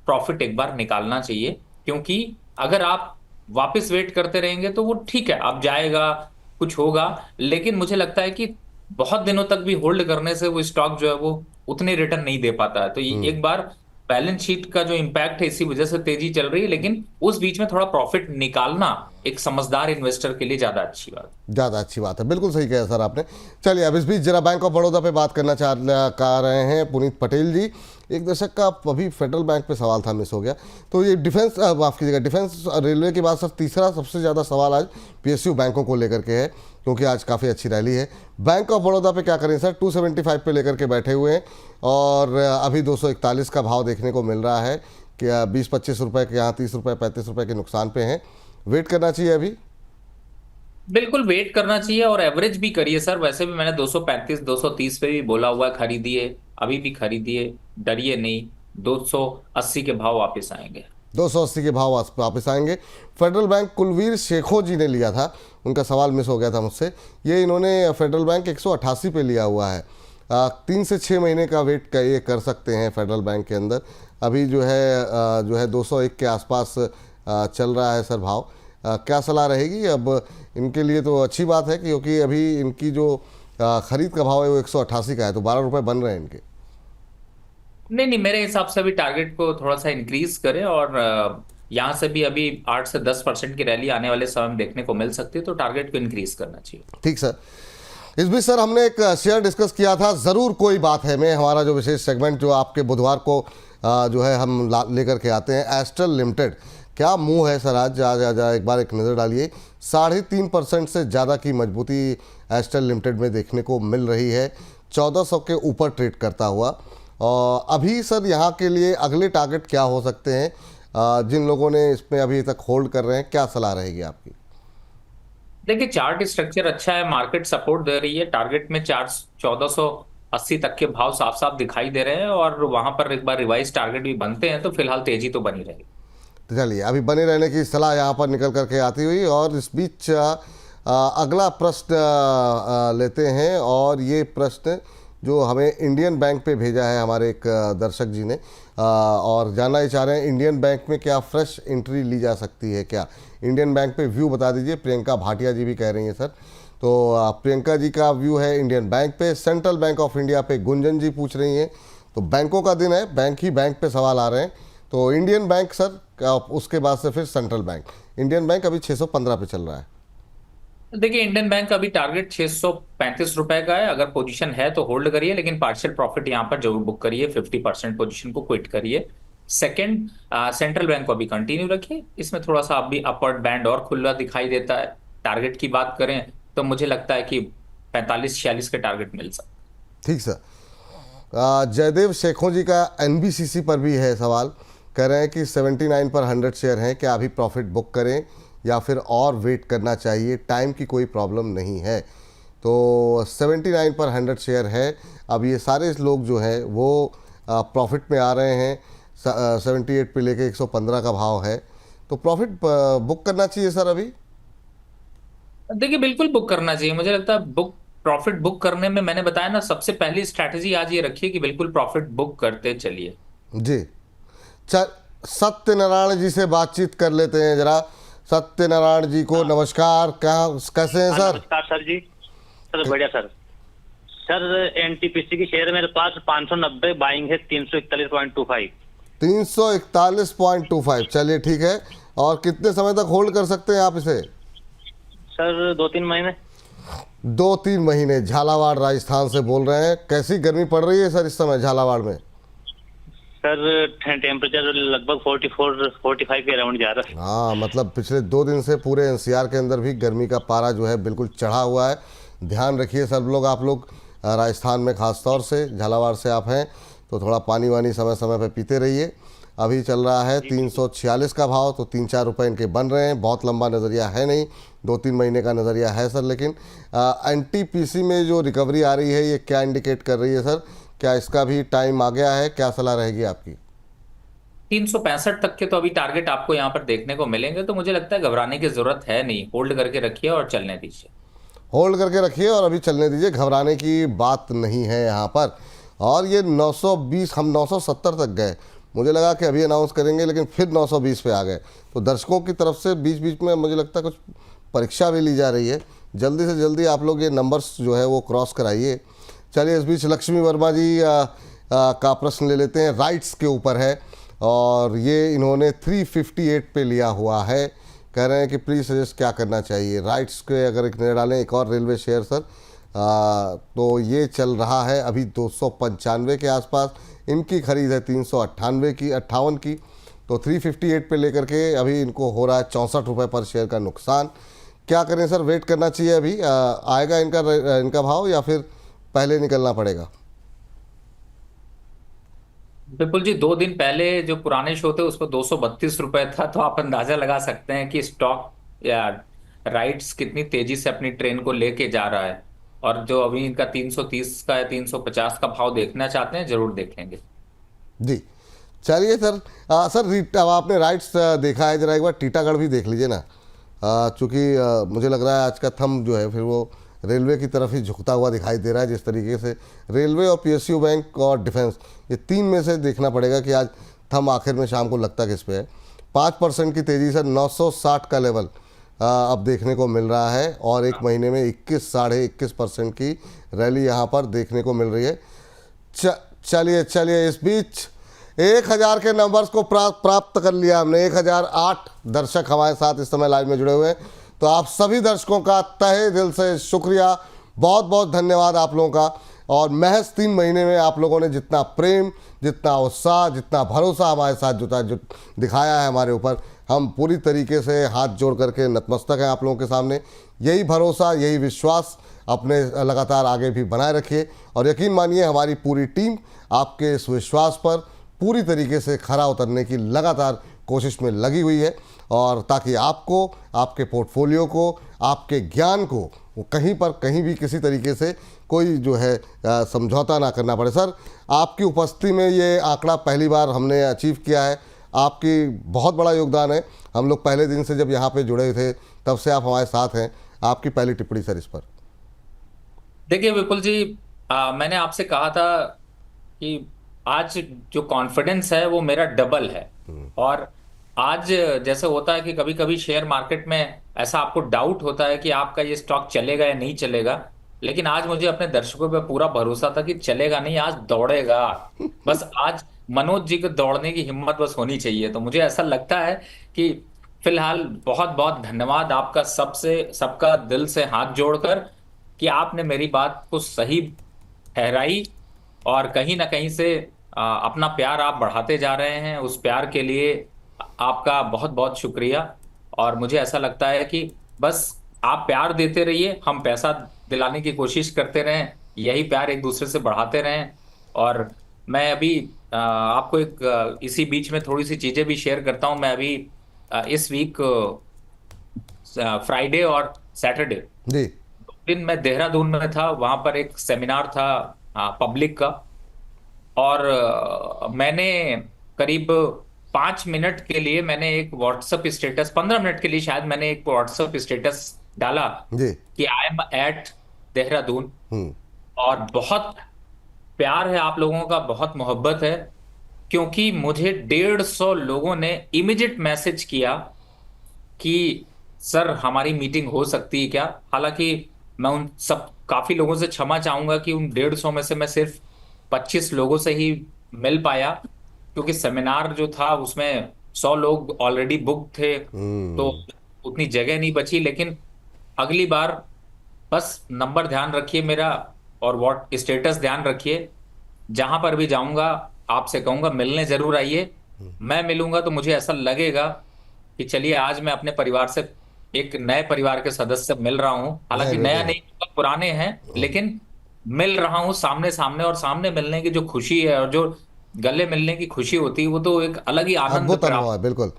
Speaker 2: प्रॉफिट एक बार निकालना चाहिए। क्योंकि अगर आप वापस वेट करते रहेंगे तो वो ठीक है, अब जाएगा, कुछ होगा, लेकिन मुझे लगता है कि बहुत दिनों तक भी होल्ड करने से वो स्टॉक जो है वो उतने रिटर्न नहीं दे पाता है। तो ये एक बार बैलेंस शीट का जो इम्पैक्ट है, इसी वजह से तेजी चल रही है, लेकिन उस बीच में थोड़ा प्रॉफिट निकालना एक समझदार इन्वेस्टर के लिए ज्यादा अच्छी बात है।
Speaker 1: ज़्यादा अच्छी बात है, बिल्कुल सही कहा सर आपने। चलिए, अब इस बीच जरा बैंक ऑफ बड़ौदा पे बात करना चाह रहे हैं पुनीत पटेल जी। एक दशक का अभी फेडरल बैंक पे सवाल था, मिस हो गया। तो ये डिफेंस, माफ़ कीजिएगा, डिफेंस रेलवे के बाद सर तीसरा सबसे ज़्यादा सवाल आज पीएसयू बैंकों को लेकर के है, क्योंकि आज काफ़ी अच्छी रैली है। बैंक ऑफ बड़ौदा पे क्या करें सर? 275 पे लेकर के बैठे हुए हैं और अभी 241 का भाव देखने को मिल रहा है कि 20-25 रुपये के यहाँ 30 रुपये 35 रुपये के नुकसान पे हैं। वेट करना चाहिए अभी?
Speaker 2: बिल्कुल वेट करना चाहिए और एवरेज भी करिए सर। वैसे भी मैंने 235 230 पे भी बोला हुआ है खरीदिए, अभी भी खरीदिए, डरिए नहीं। 280 के भाव वापस आएंगे।
Speaker 1: 280 के भाव वापस आएंगे। फेडरल बैंक कुलवीर शेखो जी ने लिया था, उनका सवाल मिस हो गया था मुझसे। ये इन्होंने फेडरल बैंक 188 पे लिया हुआ है। 3 से 6 महीने का वेट का ये कर सकते हैं फेडरल बैंक के अंदर। अभी जो है 201 के आसपास चल रहा है सर भाव। क्या सलाह रहेगी अब इनके लिए? तो अच्छी बात है क्योंकि अभी इनकी जो खरीद का भाव है वो 188 का है, तो 12 रुपये बन रहे हैं इनके।
Speaker 2: नहीं नहीं, मेरे हिसाब से अभी टारगेट को थोड़ा सा इंक्रीज करें, और यहाँ से भी अभी 8 से 10% की रैली आने वाले समय में देखने को मिल सकती है, तो टारगेट को इंक्रीज करना चाहिए।
Speaker 1: ठीक सर। इस बीच सर हमने एक शेयर डिस्कस किया था, ज़रूर कोई बात है में, हमारा जो विशेष सेगमेंट जो आपके बुधवार को जो है हम लेकर के आते हैं। एस्ट्रल लिमिटेड, क्या मुंह है सर आज? एक बार एक नज़र डालिए। 3.5% से ज़्यादा की मजबूती एस्ट्रल लिमिटेड में देखने को मिल रही है, 1400 के ऊपर ट्रेड करता हुआ। और अभी सर यहाँ के लिए अगले टारगेट क्या हो सकते हैं? जिन लोगों ने इसमें अभी तक होल्ड कर रहे हैं, क्या सलाह रहेगी आपकी?
Speaker 2: देखिए, चार्ट स्ट्रक्चर अच्छा है, मार्केट सपोर्ट दे रही है। टारगेट में 1480 तक के भाव साफ साफ दिखाई दे रहे हैं, और वहां पर एक बार रिवाइज टारगेट भी बनते हैं तो फिलहाल तेजी तो बनी रहेगी।
Speaker 1: तो चलिए, अभी बने रहने की सलाह यहाँ पर निकल करके आती हुई, और इस बीच अगला प्रश्न लेते हैं। और ये प्रश्न जो हमें इंडियन बैंक पे भेजा है हमारे एक दर्शक जी ने, और जानना ही चाह रहे हैं इंडियन बैंक में क्या फ्रेश एंट्री ली जा सकती है क्या? इंडियन बैंक पे व्यू बता दीजिए। प्रियंका भाटिया जी भी कह रही हैं सर। तो प्रियंका जी का व्यू है इंडियन बैंक पे, सेंट्रल बैंक ऑफ इंडिया पे गुंजन जी पूछ रही हैं। तो बैंकों का दिन है, बैंक ही बैंक पे सवाल आ रहे हैं। तो इंडियन बैंक सर, उसके बाद से फिर सेंट्रल बैंक। इंडियन बैंक अभी 615 पे चल रहा है।
Speaker 2: देखिए, इंडियन बैंक का अभी टारगेट 635 रुपए का है। अगर पोजीशन है तो होल्ड करिए, लेकिन पार्शियल प्रॉफिट यहां पर जरूर बुक करिए, 50% पोजीशन को क्विट करिए। सेकंड, सेंट्रल बैंक को अभी कंटिन्यू रखिए, इसमें थोड़ा सा अभी अपवर्ड बैंड और खुला दिखाई देता है। टारगेट की बात करें तो मुझे लगता है कि 45-46 के टारगेट मिल सकते
Speaker 1: ठीक सर। जयदेव शेखों जी का एनबीसीसी पर भी है सवाल। कह रहे हैं कि 79 पर 100 शेयर हैं, क्या अभी प्रॉफिट बुक करें या फिर और वेट करना चाहिए? टाइम की कोई प्रॉब्लम नहीं है। तो 79 पर 100 शेयर है। अब ये सारे लोग जो हैं वो प्रॉफिट में आ रहे हैं। 78 पे लेके 115 का भाव है, तो प्रॉफिट बुक करना चाहिए सर अभी?
Speaker 2: हैं। देखिए, बिल्कुल बुक करना चाहिए। मुझे लगता है प्रॉफिट बुक करने में, मैंने बताया ना, सबसे पहली स्ट्रैटेजी आज ये रखिए कि बिल्कुल प्रॉफिट बुक करते चलिए।
Speaker 1: जी। चल, सत्यनारायण जी से बातचीत कर लेते हैं जरा। सत्यनारायण जी को
Speaker 3: हाँ।
Speaker 1: नमस्कार। कहाँ, कैसे हैं
Speaker 3: हाँ,
Speaker 1: सर?
Speaker 3: नमस्कार सर जी। सर बढ़िया सर। सर एनटीपीसी की शेयर मेरे पास 590 बाइंग है 341.25।
Speaker 1: 341.25, चलिए ठीक है। और कितने समय तक होल्ड कर सकते हैं आप इसे?
Speaker 3: सर 2-3 महीने।
Speaker 1: 2-3 महीने। झालावाड़ राजस्थान से बोल रहे हैं। कैसी गर्मी पड़ रही है सर इस समय झालावाड़ में?
Speaker 3: सर टेम्परेचर लगभग 44-45 के अराउंड जा रहा है।
Speaker 1: हाँ, मतलब पिछले 2 दिन से पूरे एनसीआर के अंदर भी गर्मी का पारा जो है बिल्कुल चढ़ा हुआ है। ध्यान रखिए सब लोग, आप लोग राजस्थान में ख़ास तौर से, झालावाड़ से आप हैं तो थोड़ा पानी वानी समय समय पे पीते रहिए। अभी चल रहा है 346 का भाव, तो 3-4 रुपये इनके बन रहे हैं। बहुत लंबा नज़रिया है नहीं, 2-3 महीने का नज़रिया है सर। लेकिन एनटीपीसी में जो रिकवरी आ रही है ये क्या इंडिकेट कर रही है सर? क्या इसका भी टाइम आ गया है? क्या सलाह रहेगी आपकी?
Speaker 2: 365 तक के तो अभी टारगेट आपको यहाँ पर देखने को मिलेंगे, तो मुझे लगता है घबराने की जरूरत है नहीं। होल्ड करके रखिए और चलने दीजिए।
Speaker 1: होल्ड करके रखिए और अभी चलने दीजिए, घबराने की बात नहीं है यहाँ पर। और ये 920, हम 970 तक गए, मुझे लगा कि अभी अनाउंस करेंगे, लेकिन फिर 920 पे आ गए। तो दर्शकों की तरफ से बीच बीच में मुझे लगता है कुछ परीक्षा भी ली जा रही है। जल्दी से जल्दी आप लोग ये नंबर्स जो है वो क्रॉस कराइए। चलिए, इस बीच लक्ष्मी वर्मा जी का प्रश्न ले लेते हैं, राइट्स के ऊपर है। और ये इन्होंने 358 पे लिया हुआ है। कह रहे हैं कि प्लीज़ सजेस्ट क्या करना चाहिए राइट्स के, अगर एक नज़र डालें। एक और रेलवे शेयर सर, तो ये चल रहा है अभी 295 के आसपास। इनकी खरीद है 398 की, 58 की। तो 358 पे लेकर के अभी इनको हो रहा है 64 रुपये पर शेयर का नुकसान। क्या करें सर? वेट करना चाहिए अभी? आएगा इनका भाव या फिर पहले निकलना पड़ेगा?
Speaker 2: विपुल जी, 2 दिन पहले जो पुराने शो थे उस पर 232 रुपए था, तो आप अंदाजा लगा सकते हैं कि स्टॉक या राइट्स कितनी तेजी से अपनी ट्रेन को लेके जा रहा है। और जो अभी इनका 330 का या 350 का भाव देखना चाहते हैं, जरूर देखेंगे।
Speaker 1: जी। चलिए सर, सर अब आपने राइट्स देखा है, जरा एक बार टीटागढ़ भी देख लीजिए ना। चूँकि मुझे लग रहा है आज का थंब जो है फिर वो रेलवे की तरफ ही झुकता हुआ दिखाई दे रहा है। जिस तरीके से रेलवे और पीएसयू बैंक और डिफेंस, ये 3 में से देखना पड़ेगा कि आज थंब आखिर में शाम को लगता किस पे है। 5% की तेज़ी से 960 का लेवल अब देखने को मिल रहा है। और एक महीने में 21-21.5% की रैली यहाँ पर देखने को मिल रही है। चलिए, इस बीच 1000 के नंबर्स को प्राप्त कर लिया हमने। 1008 दर्शक हमारे साथ इस समय लाइव में जुड़े हुए हैं। तो आप सभी दर्शकों का तहे दिल से शुक्रिया, बहुत बहुत धन्यवाद आप लोगों का। और महज 3 महीने में आप लोगों ने जितना प्रेम, जितना उत्साह, जितना भरोसा हमारे साथ दिखाया है हमारे ऊपर, हम पूरी तरीके से हाथ जोड़ करके नतमस्तक हैं आप लोगों के सामने। यही भरोसा, यही विश्वास अपने लगातार आगे भी बनाए रखिए। और यकीन मानिए, हमारी पूरी टीम आपके इस विश्वास पर पूरी तरीके से खरा उतरने की लगातार कोशिश में लगी हुई है। और ताकि आपको, आपके पोर्टफोलियो को, आपके ज्ञान को कहीं पर कहीं भी किसी तरीके से कोई जो है समझौता ना करना पड़े। सर, आपकी उपस्थिति में ये आंकड़ा पहली बार हमने अचीव किया है। आपकी बहुत बड़ा योगदान है। हम लोग पहले दिन से जब यहाँ पे जुड़े थे तब से आप हमारे साथ हैं। आपकी पहली टिप्पणी सर इस पर।
Speaker 2: देखिए विपुल जी, मैंने आपसे कहा था कि आज जो कॉन्फिडेंस है वो मेरा डबल है। और आज जैसे होता है कि कभी कभी शेयर मार्केट में ऐसा आपको डाउट होता है कि आपका ये स्टॉक चलेगा या नहीं चलेगा, लेकिन आज मुझे अपने दर्शकों पे पूरा भरोसा था कि चलेगा नहीं, आज दौड़ेगा। बस आज मनोज जी को दौड़ने की हिम्मत बस होनी चाहिए। तो मुझे ऐसा लगता है कि फिलहाल बहुत बहुत धन्यवाद आपका, सबसे सबका दिल से हाथ जोड़कर, कि आपने मेरी बात को सही ठहराई और कहीं ना कहीं से अपना प्यार आप बढ़ाते जा रहे हैं। उस प्यार के लिए आपका बहुत बहुत शुक्रिया। और मुझे ऐसा लगता है कि बस आप प्यार देते रहिए, हम पैसा दिलाने की कोशिश करते रहें, यही प्यार एक दूसरे से बढ़ाते रहें। और मैं अभी आपको एक इसी बीच में थोड़ी सी चीजें भी शेयर करता हूं। मैं अभी इस वीक फ्राइडे और सैटरडे
Speaker 1: जी।
Speaker 2: दिन मैं देहरादून में था, वहां पर एक सेमिनार था पब्लिक का। और मैंने करीब 5 मिनट के लिए मैंने एक व्हाट्सएप स्टेटस, 15 मिनट के लिए शायद मैंने एक व्हाट्सएप स्टेटस डाला
Speaker 1: जी।
Speaker 2: कि आई एम एट देहरादून।
Speaker 1: हम्म।
Speaker 2: और बहुत प्यार है आप लोगों का, बहुत मोहब्बत है, क्योंकि मुझे 150 लोगों ने इमीडिएट मैसेज किया कि सर हमारी मीटिंग हो सकती है क्या। हालांकि मैं उन सब काफी लोगों से क्षमा चाहूंगा कि उन 150 में से मैं सिर्फ 25 लोगों से ही मिल पाया, क्योंकि सेमिनार जो था उसमें 100 लोग ऑलरेडी बुक थे, तो
Speaker 1: हम्म।
Speaker 2: उतनी जगह नहीं बची। लेकिन अगली बार बस नंबर ध्यान रखिए मेरा, और व्हाट स्टेटस ध्यान रखिए। जहां पर भी जाऊंगा आपसे कहूंगा मिलने जरूर आइए। मैं मिलूंगा तो मुझे ऐसा लगेगा कि चलिए आज मैं अपने परिवार से, एक नए परिवार के सदस्य से मिल रहा हूं।
Speaker 1: नहीं
Speaker 2: हालांकि नया
Speaker 1: बिल्कुल।
Speaker 2: नहीं, बहुत पुराने हैं, लेकिन मिल रहा हूं सामने सामने। और सामने मिलने की जो खुशी है और जो गले मिलने की खुशी होती है, वो तो एक अलग ही आनंद
Speaker 1: अद्भुत अनुभव
Speaker 2: प्राप्त।
Speaker 1: है, बिल्कुल।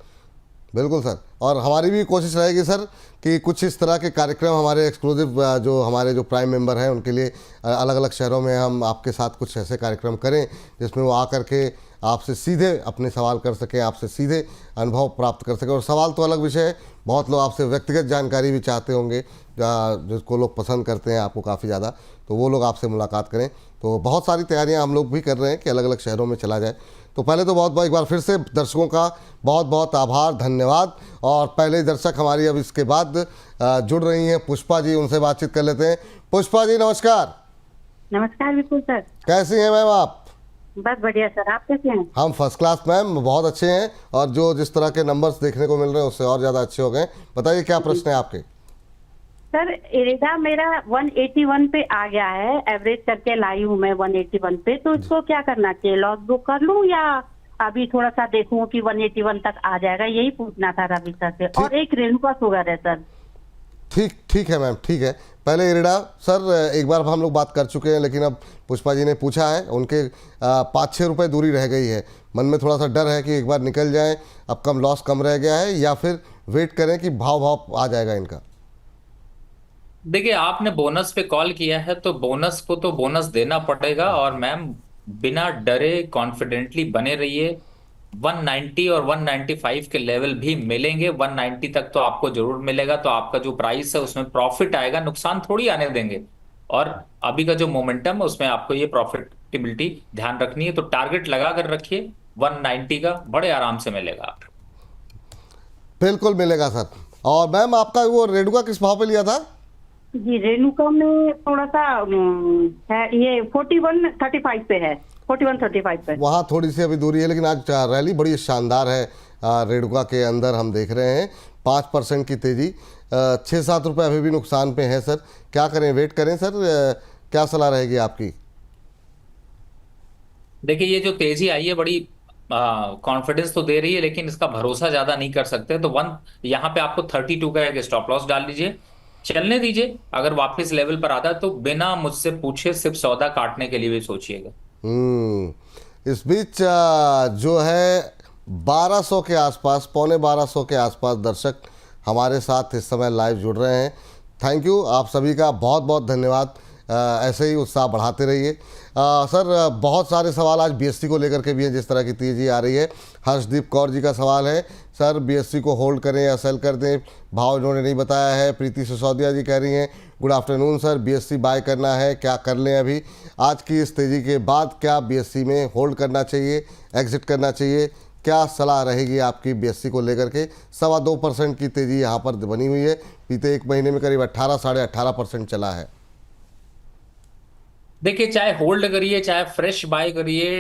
Speaker 1: बिल्कुल सर, और हमारी भी कोशिश रहेगी सर कि कुछ इस तरह के कार्यक्रम हमारे एक्सक्लूसिव जो हमारे जो प्राइम मेंबर हैं उनके लिए अलग अलग शहरों में हम आपके साथ कुछ ऐसे कार्यक्रम करें जिसमें वो आकर के आपसे सीधे अपने सवाल कर सकें, आपसे सीधे अनुभव प्राप्त कर सकें। और सवाल तो अलग विषय है, बहुत लोग आपसे व्यक्तिगत जानकारी भी चाहते होंगे, जिसको लोग पसंद करते हैं आपको काफ़ी ज़्यादा, तो वो लोग आपसे मुलाकात करें। तो बहुत सारी तैयारियां हम लोग भी कर रहे हैं कि अलग अलग शहरों में चला जाए। तो पहले तो बहुत बहुत एक बार फिर से दर्शकों का बहुत बहुत आभार, धन्यवाद। और पहले दर्शक हमारी अब इसके बाद जुड़ रही हैं पुष्पा जी, उनसे बातचीत कर लेते हैं। पुष्पा जी नमस्कार।
Speaker 4: नमस्कार विपुल सर।
Speaker 1: कैसी हैं मैम आप?
Speaker 4: बस बढ़िया सर, आप कैसे हैं?
Speaker 1: हम फर्स्ट क्लास मैम, बहुत अच्छे हैं। और जो जिस तरह के नंबर्स देखने को मिल रहे हैं उससे और ज़्यादा अच्छे हो गए। बताइए क्या प्रश्न है आपके?
Speaker 4: सर इरेडा मेरा 181 पे आ गया है, एवरेज करके लाई हूँ मैं 181 पे, तो इसको क्या करना चाहिए? लॉस बुक कर लूँ या अभी थोड़ा सा देखूं कि 181 तक आ जाएगा? यही पूछना था रवि सर से। और एक रेणुका शुगर है सर।
Speaker 1: ठीक है मैम, ठीक है। पहले इरेडा सर एक बार हम लोग बात कर चुके हैं, लेकिन अब पुष्पा जी ने पूछा है, उनके 5-6 रुपये दूरी रह गई है। मन में थोड़ा सा डर है कि एक बार निकल जाए, अब कम लॉस कम रह गया है, या फिर वेट करें कि भाव आ जाएगा इनका।
Speaker 2: देखिए आपने बोनस पे कॉल किया है तो बोनस को तो बोनस देना पड़ेगा। और मैम बिना डरे कॉन्फिडेंटली बने रहिए। 190 और 195 के लेवल भी मिलेंगे, 190 तक तो आपको जरूर मिलेगा। तो आपका जो प्राइस है उसमें प्रॉफिट आएगा, नुकसान थोड़ी आने देंगे। और अभी का जो मोमेंटम है उसमें आपको ये प्रॉफिटेबिलिटी ध्यान रखनी है। तो टारगेट लगा कर रखिए 190 का, बड़े आराम से मिलेगा।
Speaker 1: बिल्कुल मिलेगा सर। और मैम आपका वो रेणुका किस भाव पे लिया था?
Speaker 4: जी रेणुका में थोड़ा सा है, ये 4135 पे है, 4135 पे।
Speaker 1: वहाँ थोड़ी सी अभी दूरी है, लेकिन आज रैली बड़ी शानदार है रेणुका के अंदर। हम देख रहे हैं 5% की तेज़ी, 6-7 रुपये अभी भी नुकसान पे है सर। क्या करें, वेट करें सर? क्या सलाह रहेगी आपकी?
Speaker 2: देखिए ये जो तेजी आई है बड़ी कॉन्फिडेंस तो दे रही है, लेकिन इसका भरोसा ज्यादा नहीं कर सकते। तो यहाँ पे आपको 32 का एक स्टॉप लॉस डाल लीजिए, चलने दीजिए। अगर वापस लेवल पर आता है तो बिना मुझसे पूछे सिर्फ सौदा काटने के लिए भी सोचिएगा।
Speaker 1: इस बीच जो है 1200 के आसपास, पौने 1200 के आसपास दर्शक हमारे साथ इस समय लाइव जुड़ रहे हैं। थैंक यू, आप सभी का बहुत बहुत धन्यवाद। ऐसे ही उत्साह बढ़ाते रहिए। सर बहुत सारे सवाल आज बीएससी को लेकर के भी हैं, जिस तरह की तेज़ी आ रही है। हर्षदीप कौर जी का सवाल है, सर बीएससी को होल्ड करें या सेल कर दें? भाव इन्होंने नहीं बताया है। प्रीति सिसोदिया जी कह रही हैं, good afternoon sir, BSC buy करना है, क्या कर लें अभी? आज की इस तेज़ी के बाद क्या बीएससी में होल्ड करना चाहिए, एग्जिट करना चाहिए? क्या सलाह रहेगी आपकी बीएससी को लेकर के? 2.25% की तेजी यहाँ पर बनी हुई है, बीते एक महीने में करीब 18 साढ़े 18% चला है।
Speaker 2: देखिए, चाहे होल्ड करिए चाहे फ्रेश बाय करिए,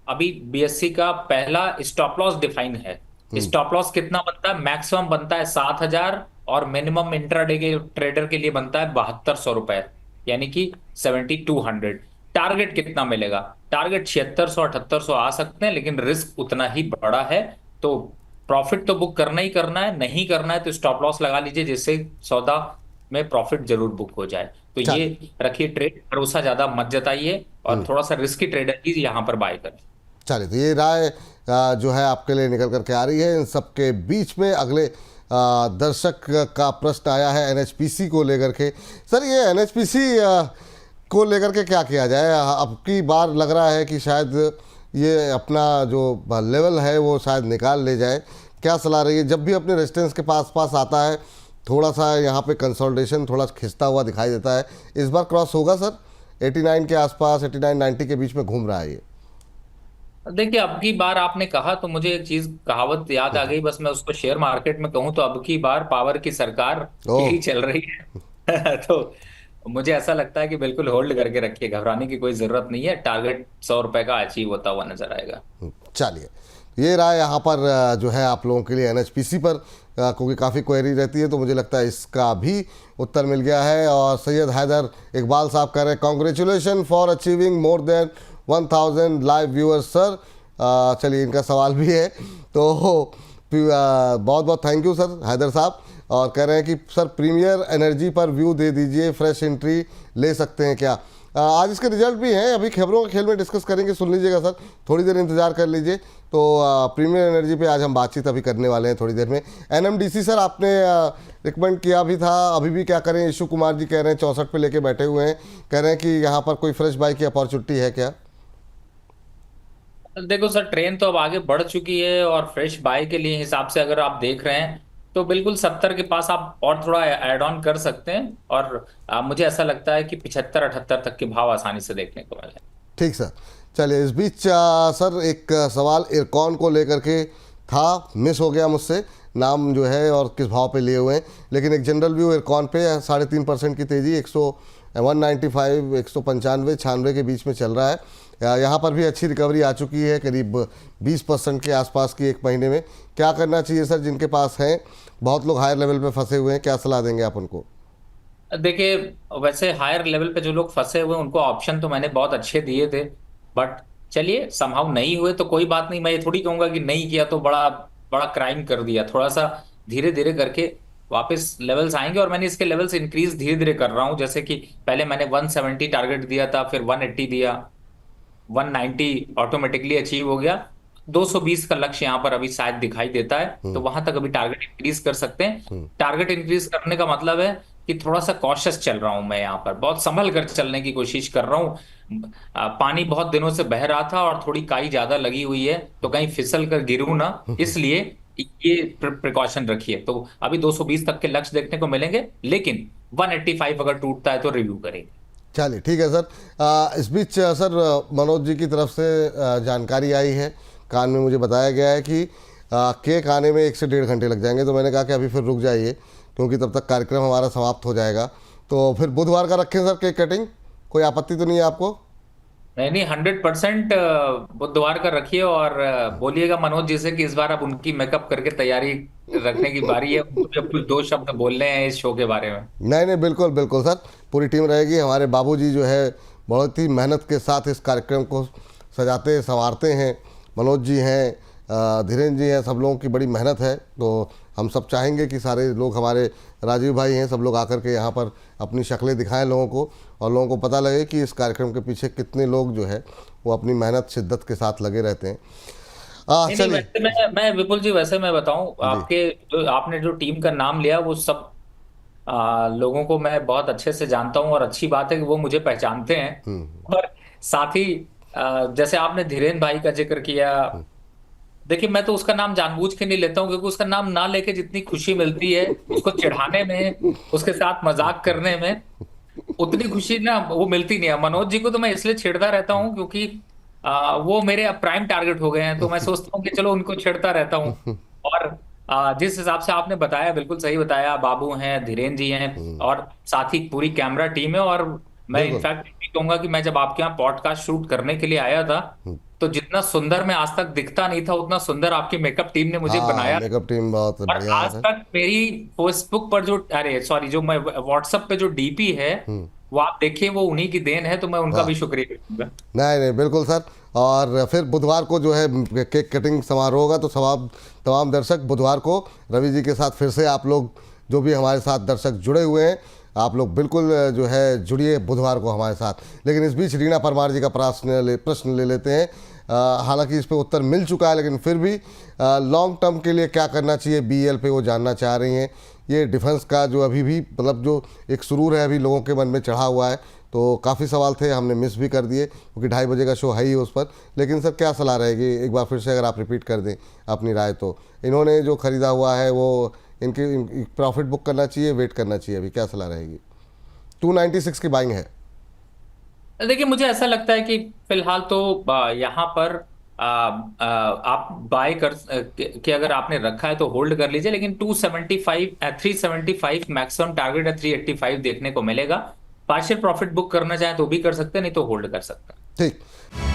Speaker 2: अभी बीएससी का पहला स्टॉप लॉस डिफाइन है। स्टॉप लॉस कितना बनता है? मैक्सिमम बनता है 7,000 और मिनिमम इंट्राडे के ट्रेडर के लिए बनता है 7200 रुपए, यानी कि 7200। टारगेट कितना मिलेगा? टारगेट 7600 7800 आ सकते हैं, लेकिन रिस्क उतना ही बड़ा है। तो प्रॉफिट तो बुक करना ही करना है, नहीं करना है तो स्टॉप लॉस लगा लीजिए, जिससे सौदा में प्रॉफिट जरूर बुक हो जाए। तो ये रखिए ट्रेड, भरोसा ज्यादा मत जताइए और थोड़ा सा रिस्की ट्रेडर ही यहाँ पर बाय करें।
Speaker 1: चलिए, तो ये राय जो है आपके लिए निकल करके आ रही है। इन सबके बीच में अगले दर्शक का प्रश्न आया है एनएचपीसी को लेकर के। सर, ये एनएचपीसी को लेकर के क्या किया जाए? अब की बार लग रहा है कि शायद ये अपना जो लेवल है वो शायद निकाल ले जाए। क्या सलाह रही है? जब भी अपने रेजिस्टेंस के पास आता है, थोड़ा सा यहाँ पे कंसोलिडेशन थोड़ा खिंचता हुआ दिखाई देता है। इस बार क्रॉस होगा सर? 89 के आसपास, 89-90 के बीच में घूम रहा है ये।
Speaker 2: देखिए, अब की बार आपने कहा तो मुझे एक चीज कहावत याद आ गई, बस मैं उसको शेयर मार्केट में कहूं तो अब की बार पावर की सरकार ही चल रही है। तो मुझे ऐसा लगता है कि बिल्कुल होल्ड करके रखिए, घबराने की कोई जरूरत नहीं है। टारगेट 100 रुपए का अचीव होता हुआ नजर आएगा।
Speaker 1: चलिए, ये रहा यहाँ पर जो है आप लोगों के लिए एनएचपीसी पर, क्योंकि काफ़ी क्वेरी रहती है, तो मुझे लगता है इसका भी उत्तर मिल गया है। और सैयद हैदर इकबाल साहब कह रहे हैं, congratulation for achieving more than 1000 live viewers sir. चलिए, इनका सवाल भी है, तो बहुत बहुत थैंक यू सर हैदर साहब। और कह रहे हैं कि सर प्रीमियर एनर्जी पर व्यू दे दीजिए, फ्रेश एंट्री ले सकते हैं क्या? आज इसके रिजल्ट भी हैं, अभी खबरों के खेल में डिस्कस करेंगे, सुन लीजिएगा सर, थोड़ी देर इंतजार कर लीजिए। तो प्रीमियर एनर्जी पे आज हम बातचीत अभी करने वाले हैं थोड़ी देर में। एनएमडीसी सर आपने रिकमेंड किया भी था, अभी भी क्या करें? ईशु कुमार जी कह रहे हैं 64 पे लेके बैठे हुए हैं, कह रहे हैं कि यहाँ पर कोई फ्रेश बाई की अपॉर्चुनिटी है क्या?
Speaker 2: देखो सर, ट्रेन तो अब आगे बढ़ चुकी है और फ्रेश बाय के लिए हिसाब से अगर आप देख रहे हैं तो बिल्कुल 70 के पास आप और थोड़ा ऐड ऑन कर सकते हैं। और मुझे ऐसा लगता है कि 75-78 तक के भाव आसानी से देखने को मिले।
Speaker 1: ठीक सर। चलिए, इस बीच सर एक सवाल इरकॉन को लेकर के था, मिस हो गया मुझसे, नाम जो है और किस भाव पे लिए हुए हैं, लेकिन एक जनरल व्यू इरकॉन पे 3.5% की तेज़ी, 195 195 96 के बीच में चल रहा है। यहाँ पर भी अच्छी रिकवरी आ चुकी है, करीब 20% के आसपास की एक महीने में। क्या करना चाहिए सर जिनके पास हैं? बहुत लोग हायर लेवल पे फंसे हुए हैं, क्या सलाह देंगे आप उनको?
Speaker 2: देखिए, वैसे हायर लेवल पे जो लोग फंसे हुए उनको ऑप्शन तो मैंने बहुत अच्छे दिए थे, बट चलिए संभव नहीं हुए तो कोई बात नहीं। मैं ये थोड़ी कहूंगा कि नहीं किया तो बड़ा बड़ा क्राइम कर दिया। थोड़ा सा धीरे धीरे करके वापस लेवल्स आएंगे और मैंने इसके लेवल्स इंक्रीज धीरे धीरे कर रहा हूं। जैसे कि पहले मैंने 170 टारगेट दिया था, फिर 180 दिया, 190 ऑटोमेटिकली अचीव हो गया। 220 का लक्ष्य यहाँ पर अभी शायद दिखाई देता है, तो वहां तक अभी टारगेट इंक्रीज कर सकते हैं। टारगेट इंक्रीज करने का मतलब है कि थोड़ा सा कॉशियस चल रहा हूं मैं, यहाँ पर बहुत संभल कर चलने की कोशिश कर रहा हूं। पानी बहुत दिनों से बह रहा था और थोड़ी काई ज्यादा लगी हुई है, तो कहीं फिसल कर गिरूं ना, इसलिए ये प्रिकॉशन रखिए। तो अभी 220 तक के लक्ष्य देखने को मिलेंगे, लेकिन 185 अगर टूटता है तो रिव्यू करेंगे।
Speaker 1: चलिए, ठीक है सर। इस बीच सर मनोज जी की तरफ से जानकारी आई है, कान में मुझे बताया गया है कि केक आने में 1 से 1.5 घंटे लग जाएंगे। तो मैंने कहा कि अभी फिर रुक जाइए, क्योंकि तब तक कार्यक्रम हमारा समाप्त हो जाएगा। तो फिर बुधवार का रखें सर केक कटिंग, कोई आपत्ति तो नहीं है आपको?
Speaker 2: नहीं, 100% बुधवार का रखिए। और बोलिएगा मनोज जी से कि इस बार अब उनकी मेकअप करके तैयारी रखने की बारी है। मुझे कुछ 2 शब्द बोलने हैं इस शो के बारे में।
Speaker 1: नहीं, बिल्कुल बिल्कुल सर, पूरी टीम रहेगी। हमारे बाबूजी जो है बहुत ही मेहनत के साथ इस कार्यक्रम को सजाते संवारते हैं। मनोज जी हैं, धीरेन्द्र जी हैं, सब लोगों की बड़ी मेहनत है। तो हम सब चाहेंगे कि सारे लोग, हमारे राजीव भाई हैं, सब लोग आकर के यहाँ पर अपनी शक्लें दिखाएं लोगों को, और लोगों को पता लगे कि इस कार्यक्रम के पीछे कितने लोग जो है वो अपनी मेहनत शिद्दत के साथ लगे रहते हैं। चलिए,
Speaker 2: मैं विपुल जी, वैसे मैं बताऊं, आपने जो टीम का नाम लिया वो सब लोगों को मैं बहुत अच्छे से जानता हूं, और अच्छी बात है कि वो मुझे पहचानते हैं। और साथ ही जैसे आपने धीरेन्द्र भाई का जिक्र किया, देखिए मैं तो उसका नाम जानबूझ के नहीं लेता हूँ, क्योंकि उसका नाम ना लेके जितनी खुशी मिलती है उसको चिढ़ाने में, उसके साथ मजाक करने में, उतनी खुशी ना वो मिलती नहीं है। मनोज जी को तो मैं इसलिए छेड़ता रहता हूँ क्योंकि वो मेरे अब प्राइम टारगेट हो गए हैं, तो मैं सोचता हूँ कि चलो उनको छेड़ता रहता हूँ। और जिस हिसाब से आपने बताया, बिल्कुल सही बताया, बाबू हैं, धीरेन जी हैं, और साथ ही पूरी कैमरा टीम है। और मैं
Speaker 1: बिल्कुल।
Speaker 2: इनफैक्ट भी कहूंगा कि मैं जब आपके यहाँ पॉडकास्ट शूट करने के लिए आया था, तो जितना सुंदर मैं आज तक दिखता नहीं था, उतना सुंदर आपकी मेकअप टीम ने मुझे
Speaker 1: हाँ,
Speaker 2: बनाया।
Speaker 1: मेकअप टीम बहुत
Speaker 2: और
Speaker 1: बढ़िया है
Speaker 2: आज
Speaker 1: सर।
Speaker 2: तक मेरी फेसबुक पर जो, अरे सॉरी, जो मैं व्हाट्सएप पे जो डीपी है, वो आप देखिए, वो उन्हीं की देन है, तो मैं उनका
Speaker 1: वाह।
Speaker 2: भी शुक्रिया करूंगा।
Speaker 1: नहीं नहीं, बिल्कुल सर। और फिर बुधवार को जो है केक कटिंग समारोह होगा, तो तमाम तमाम दर्शक बुधवार को रवि जी के साथ फिर से आप लोग जो भी हमारे साथ दर्शक जुड़े हुए हैं, आप लोग बिल्कुल जो है जुड़िए बुधवार को हमारे साथ। लेकिन इस बीच रीना परमार जी का प्रश्न ले लेते हैं। हालांकि इस पे उत्तर मिल चुका है, लेकिन फिर भी लॉन्ग टर्म के लिए क्या करना चाहिए बीएल पे, वो जानना चाह रही हैं। ये डिफेंस का जो अभी भी मतलब जो एक सुरूर है अभी लोगों के मन में चढ़ा हुआ है, तो काफ़ी सवाल थे, हमने मिस भी कर दिए क्योंकि 2:30 बजे का शो है ही उस पर। लेकिन सर क्या सलाह रहेगी, एक बार फिर से अगर आप रिपीट कर दें अपनी राय। तो इन्होंने जो ख़रीदा हुआ है वो इनकी प्रॉफिट बुक करना चाहिए, वेट करना चाहिए, अभी क्या सलाह रहेगी? 296 की बाइंग है।
Speaker 2: देखिए, मुझे ऐसा लगता है कि फिलहाल तो यहाँ पर आप बाय कर कि अगर आपने रखा है तो होल्ड कर लीजिए, लेकिन 275 375 मैक्सिमम टारगेट है, 385 देखने को मिलेगा। पार्शियल प्रॉफिट बुक करना चाहे तो भी कर सकते हैं, नहीं तो होल्ड कर सकते हैं।
Speaker 1: ठीक।